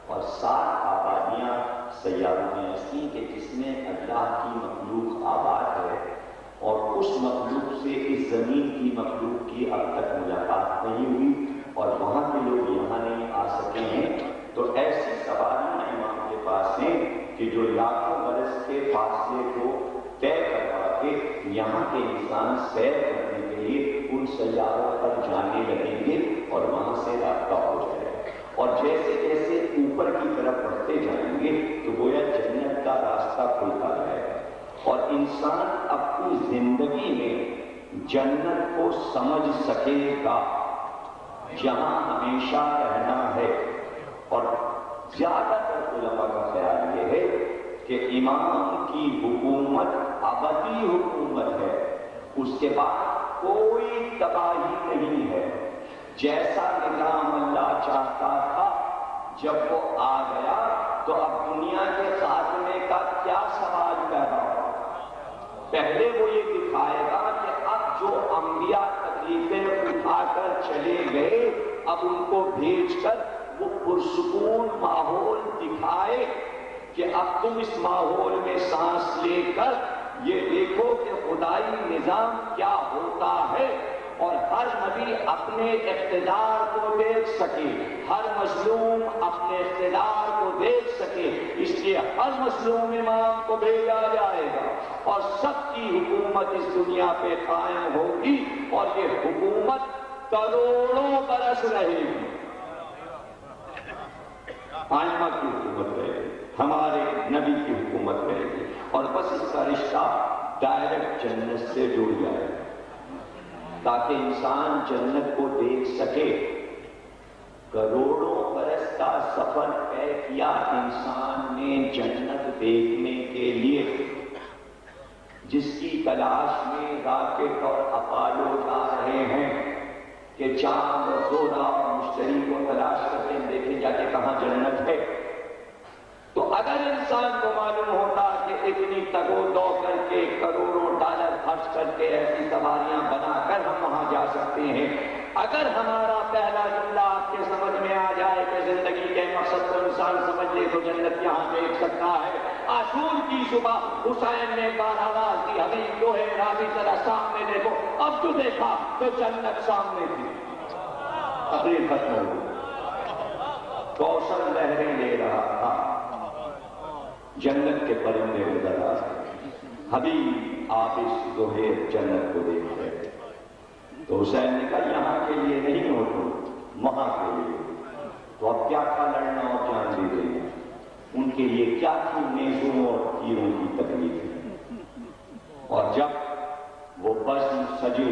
اور 7 آبادیاں سیاروں میں ایسی کہ جس میں اللہ کی مخلوق آباد ہے اور اس مخلوق سے اس زمین کی مخلوق کی اب تک ملاقات نہیں ہوئی اور وہاں کے لوگ یہاں نہیں آ سکے ہیں. تو ایسی سواریاں امام کے پاس ہیں کہ جو لاکھوں برس کے فاصلے کو طے کروا کے یہاں کے انسان سیر کرنے کے لیے ان سیاروں پر جانے لگیں گے اور وہاں سے رابطہ ہو جائے گا. اور جیسے جیسے اوپر کی طرف بڑھتے جائیں گے تو گویا جنت کا راستہ کھلتا جائے گا اور انسان اپنی زندگی میں جنت کو سمجھ سکے گا جہاں ہمیشہ رہنا ہے. اور زیادہ تر علماء کا خیال یہ ہے کہ امام کی حکومت ابدی حکومت ہے. اس کے بعد کوئی تباہی نہیں ہے. جیسا نظام اللہ چاہتا تھا جب وہ آ گیا تو اب دنیا کے خاتمے کا کیا سوال پیدا ہوا. پہلے وہ یہ دکھائے گا کہ اب جو انبیاء تکلیفیں اٹھا کر چلے گئے اب ان کو بھیج کر وہ پرسکون ماحول دکھائے کہ اب تم اس ماحول میں سانس لے کر یہ دیکھو کہ خدائی نظام کیا ہوتا ہے، اور ہر نبی اپنے اقتدار کو دیکھ سکے، ہر مظلوم اپنے اقتدار کو دیکھ سکے، اس لیے ہر مظلوم امام کو بھیجا جائے گا اور سب کی حکومت اس دنیا پہ قائم ہوگی، اور یہ حکومت کروڑوں برس رہے گی۔ آئمہ کی حکومت رہے گی، ہمارے نبی کی حکومت رہے گی، اور بس اس کا رشتہ ڈائریکٹ جنت سے جڑ جائے گا تاکہ انسان جنت کو دیکھ سکے۔ کروڑوں برس کا سفر طے کیا انسان نے جنت دیکھنے کے لیے، جس کی تلاش میں راکٹ اور اپولو جا رہے ہیں کہ چاند اور زہرہ اور مشتری کو تلاش کرتے ہیں، دیکھیں جا کے کہاں جنت ہے۔ تو اگر انسان کو معلوم ہوتا کہ اتنی تگ و دو کر کے کروڑوں ڈالر خرچ کر کے ایسی سواریاں بنا کر ہم وہاں جا سکتے ہیں، اگر ہمارا پہلا جملہ آپ کے سمجھ میں آ جائے کہ زندگی کے مقصد کو انسان سمجھ لے تو جنت یہاں دیکھ سکتا ہے۔ عاشور کی صبح حسین نے بار آواز دی، حبیب جو ہے راضی ذرا سامنے دیکھو، اب جو دیکھا تو جنت سامنے تھی۔ تقریر ختم ہو گئی، کوثر لہریں لے رہا تھا، جنت کے پرندے ادھر آ گئے، حبیب آپ اس زہیر جنت کو دیکھ رہے تھے۔ تو حسین نے کہا یہاں کے لیے نہیں ہو تم، وہاں کے لیے، تو اب کیا تھا لڑنا اور جان دے دینا، ان کے لیے کیا تھی نیزوں اور تیروں کی تکلیف۔ اور جب وہ بزم سجے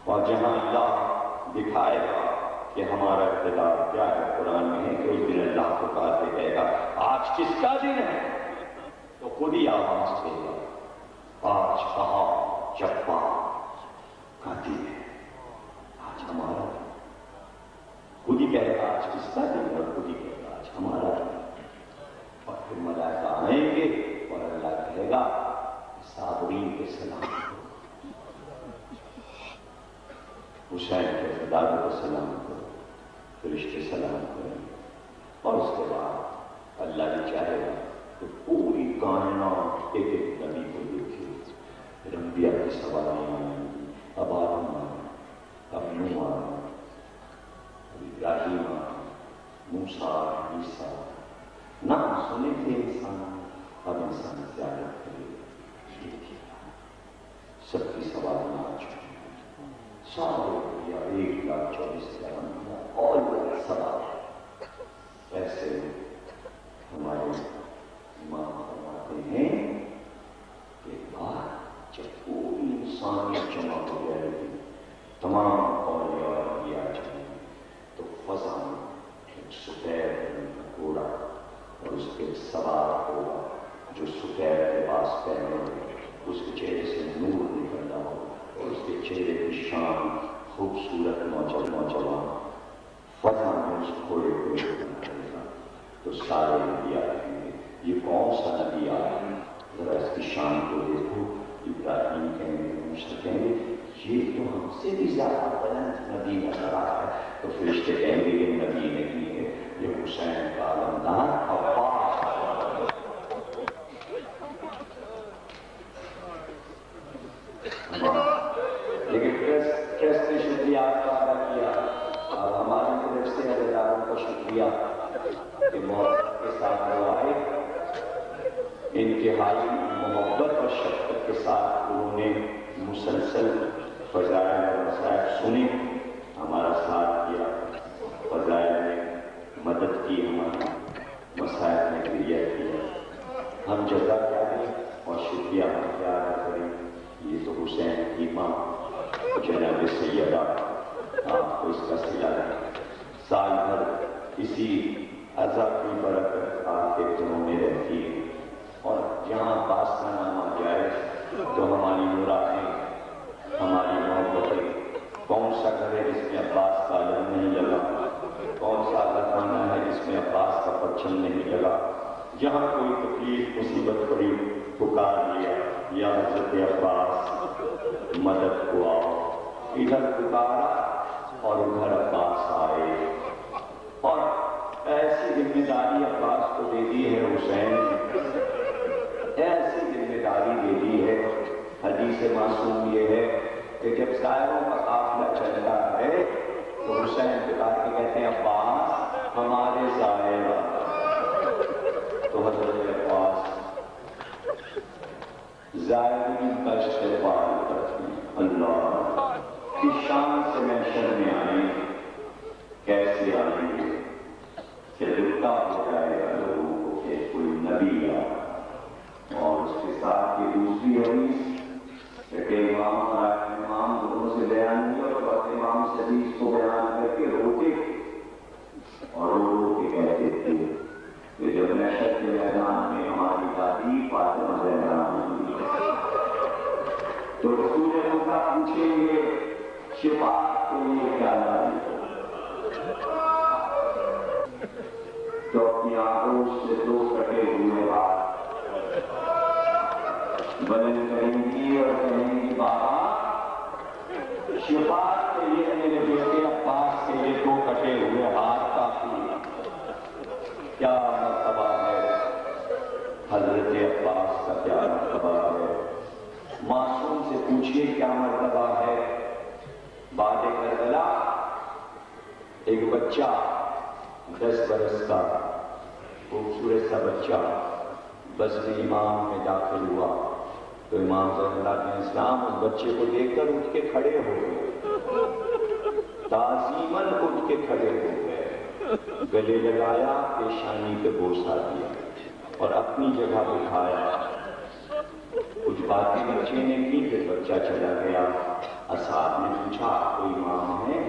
اور جہاں اللہ دکھائے گا کہ ہمارا اقتدار کیا ہے، قرآن میں ہے کہ اس دن اللہ پکار کے کہے گا آج کس کا دن ہے، تو خود ہی آواز دے گا آج کہا جبا کا دن ہے، آج ہمارا، خود ہی کہے گا آج کس کا دن ہے، اور خود ہی کہے گا آج ہمارا دن۔ اور پھر ملائکہ آئیں گے اور اللہ کہے گا صابرین کے سلام کرو، حسین کے اقتدار کو سلام کرو، فرشتے سلام کریں، اور اس کے بعد اللہ نے چاہے گا کہ پوری کائنات ایک ایک نبی کو دیکھے، پھر انبیاء کی سواریاں آئیں گی، اب آدم آئیں، اب نوح آئیں، اب ابراہیم آئیں، موسیٰ عیسیٰ، نام سنے تھے انسان، اب انسان زیادت کرے، سب کی سواریاں آ چکی ہیں، سارے انبیاء 1,24,000 اور سوال۔ ایسے ہمارے امام فرماتے ہیں کہ بات جب پوری انسانیت جمع ہو جائے گی، تمام اولیاء اور انبیاء جائیں گے، تو فضا میں ایک سفید رنگ کا گھوڑا اور اس پہ سوار ہوگا جو سفید لباس پہنے ہوگا، اس کے چہرے سے نور نکل رہا ہوگا، اور اس کے چہرے کی شان خوبصورت نوجوان فضا میں اس گھوڑے کو کرے گا، تو سارے انبیاء کہیں گے یہ کون سا نبی آیا، ذرا اس کی شان کو دیکھو۔ ابراہیم کہیں گے، موسیٰ کہیں گے یہ تو ہم سے بھی زیادہ بلند نبی نظر آتا ہے، تو فرشتے کہیں گے یہ نبی نہیں ہے، یہ حسین کا علمدار عباس۔ لیکن کیسے شکریہ آپ کا ادا کیا، اور ہماری طرف سے عزیزانوں کا شکریہ کہ موت کے ساتھ وہ آئے، انتہائی محبت اور شفقت کے ساتھ انہوں نے مسلسل فضائل اور مسائل سنے، ہمارا ساتھ دیا، فضائل میں مدد کی، ہماری مسائل میں کلیئر کیا۔ ہم جزا کیا دیں اور شکریہ ہم کیا ادا کریں، یہ تو حسین کی ماں جناب سیدہ آپ کو اس کا صلہ ہے، سال بھر اسی عزا کی برکت آپ کے دلوں میں رہتی ہے، اور جہاں عباس کا نام آ جائے تو ہماری مرادیں، ہماری محبتیں، کون سا گھر ہے جس میں عباس کا علم نہیں لگا، کون سا خانہ ہے جس میں عباس کا پرچم نہیں لگا، جہاں کوئی تکلیف مصیبت پڑی پکار لیا یا حضرت عباس مدد کو آؤ، ادھر پکارا اور ادھر عباس آئے، اور ایسی ذمہ داری عباس کو دے دی ہے حسین نے، ایسی ذمہ داری دے دی ہے۔ حدیث معصوم یہ ہے کہ جب زائروں کا قافلہ چلتا ہے تو حسین پکار کے کہتے ہیں عباس ہمارے زائر آ۔ تو حضرت عباس زائرین کا استقبال کرتے ہیں۔ اللہ کی شان سے محشر میں آئیں، کیسے آئیں گے کہ لٹا ہو جائے گا لوگوں کو کہ کوئی نبی آ۔ اور اس کے ساتھ یہ دوسری حدیث کہ امام دونوں سے بیان کیا اور امام سے حدیث کو بیان کر کے روتے اور رو کے کہتے تھے کہ جب محشر کے میدان میں ہماری دادی فاطمہ زہرا ہوئی تو رسول اللہ پوچھیں گے شفاعت کے لیے کیا لائی تو اپنی آنکھوں سے دو کٹے ہوئے ہاتھ بلند کریں گی اور کہیں گی بابا شفاعت کے لیے میرے بیٹے عباس کے یہ دو کٹے ہوئے ہاتھ کافی۔ کیا مرتبہ ہے حضرت عباس کا، کیا مرتبہ ہے؟ معصوم سے پوچھئے کیا مرتبہ ہے؟ بعد کربلا ایک بچہ 10 برس کا خوبصورت سا بچہ بس امام میں داخل ہوا تو امام صلی اللہ علیہ وسلم اس بچے کو دیکھ کر اٹھ کے کھڑے ہو گئے، تعظیماً اٹھ کے کھڑے ہو گئے، گلے لگایا، پیشانی پہ بوسہ دیا اور اپنی جگہ بٹھایا۔ کچھ باتیں بچے نے کی، پھر بچہ چلا گیا۔ اصحاب نے پوچھا کوئی امام ہے؟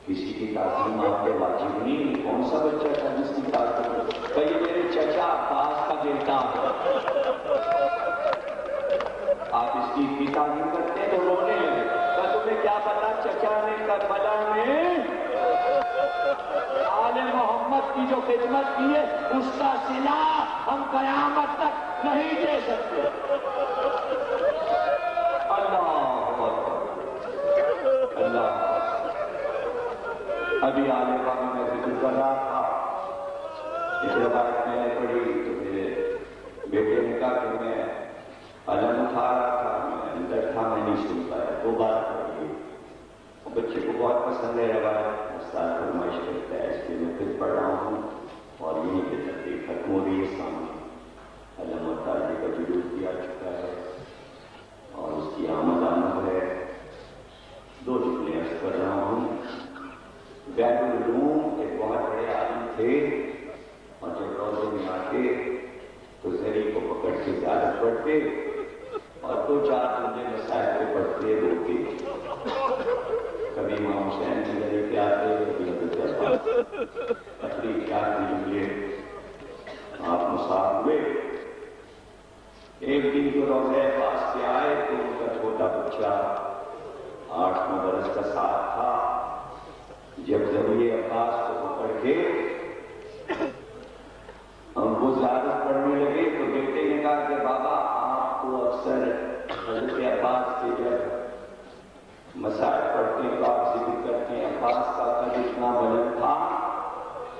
کسی کی تعظیم آپ پہ واجب نہیں؟ کون سا بچہ تھا جس کی تعظیم؟ کہیے میرے چچا عباس کا بیٹا ہے، آپ اس کی تعظیم کرتے ہیں تو رونے لگے۔ کہ تمہیں کیا پتا چچا نے کربلا میں آل محمد کی جو خدمت کی ہے اس کا صلہ ہم قیامت تک نہیں دے سکتے۔ اللہ اللہ ابھی آنے والا میں ذکر کر رہا تھا، اس روایت میں نے پڑھی تو میرے بیٹے نے کہا کہ میں علم اٹھا رہا تھا، میں اندر تھا، میں نہیں سن پایا، 2 بار پڑھی۔ بچے کو بہت پسند ہے روایت، استاد فرمائش کرتا ہے، اس لیے میں پھر پڑھ رہا ہوں اور یہیں پہ تحقیق ختم ہو رہی ہے سامنے۔ علم اور تعلیم کا جلوس بھی آ چکا ہے اور اس کی آمد آمد ہے۔ 2 جملے عرض کر رہا ہوں۔ بیت العلوم ایک بہت بڑے عالم تھے اور جب روزے میں آتے تو زری کو پکڑ کے زیادت پڑھتے اور 2-4 جملے مسائل پہ پڑھتے روتے۔ کبھی امام حسین کی زری پہ آتے، کبھی حضرت عباس، تقریب 4 جملے آپ مساف ہوئے۔ ایک دن کو روزے پاس پہ آئے تو ان کا چھوٹا بچہ 8-9 برس کا ساتھ تھا۔ جب ذریعے عباس کو پکڑ کے ہم وہ زیادت پڑھنے لگے تو بیٹے نے کہا کہ بابا آپ کو اکثر حضرت عباس کے جب مسائل پڑھتے ہیں تو آپ ذکر کرتے ہیں عباس کا قد اتنا بلند تھا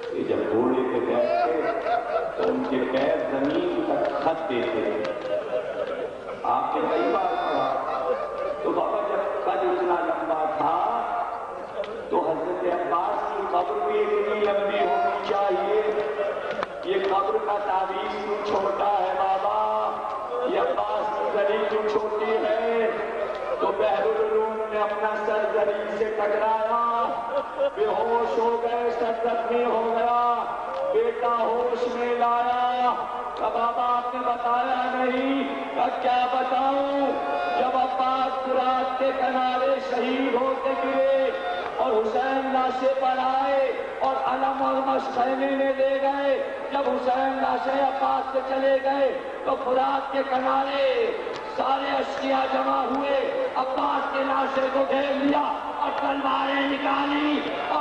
کہ جب گھوڑے پہ بیٹھتے تو ان کے پیر زمین تک خط دیتے تھے۔ آپ نے کئی بار پڑھا تو بابا جب قد اتنا لمبا تھا تو حضرت عباس کی قبر بھی اتنی لمبی ہونی چاہیے۔ یہ قبر کا تعویذ کیوں چھوٹا ہے بابا؟ یہ عباس کی زری کیوں چھوٹی ہے؟ تو بحر العلوم نے اپنا سر زری سے ٹکرایا، بے ہوش ہو گئے، سر زخمی ہو گیا، بیٹا ہوش میں لایا۔ بابا آپ نے بتایا نہیں، کیا بتاؤں؟ جب عباس فرات کے کنارے شہید ہوتے گرے اور حسین لاشیں پر آئے اور علم اور مشخیمے میں لے گئے، جب حسین لاشیں عباس سے چلے گئے تو فرات کے کنارے سارے اشقیاء جمع ہوئے، عباس کے لاشیں کو گھیر لیا اور تلواریں نکالی اور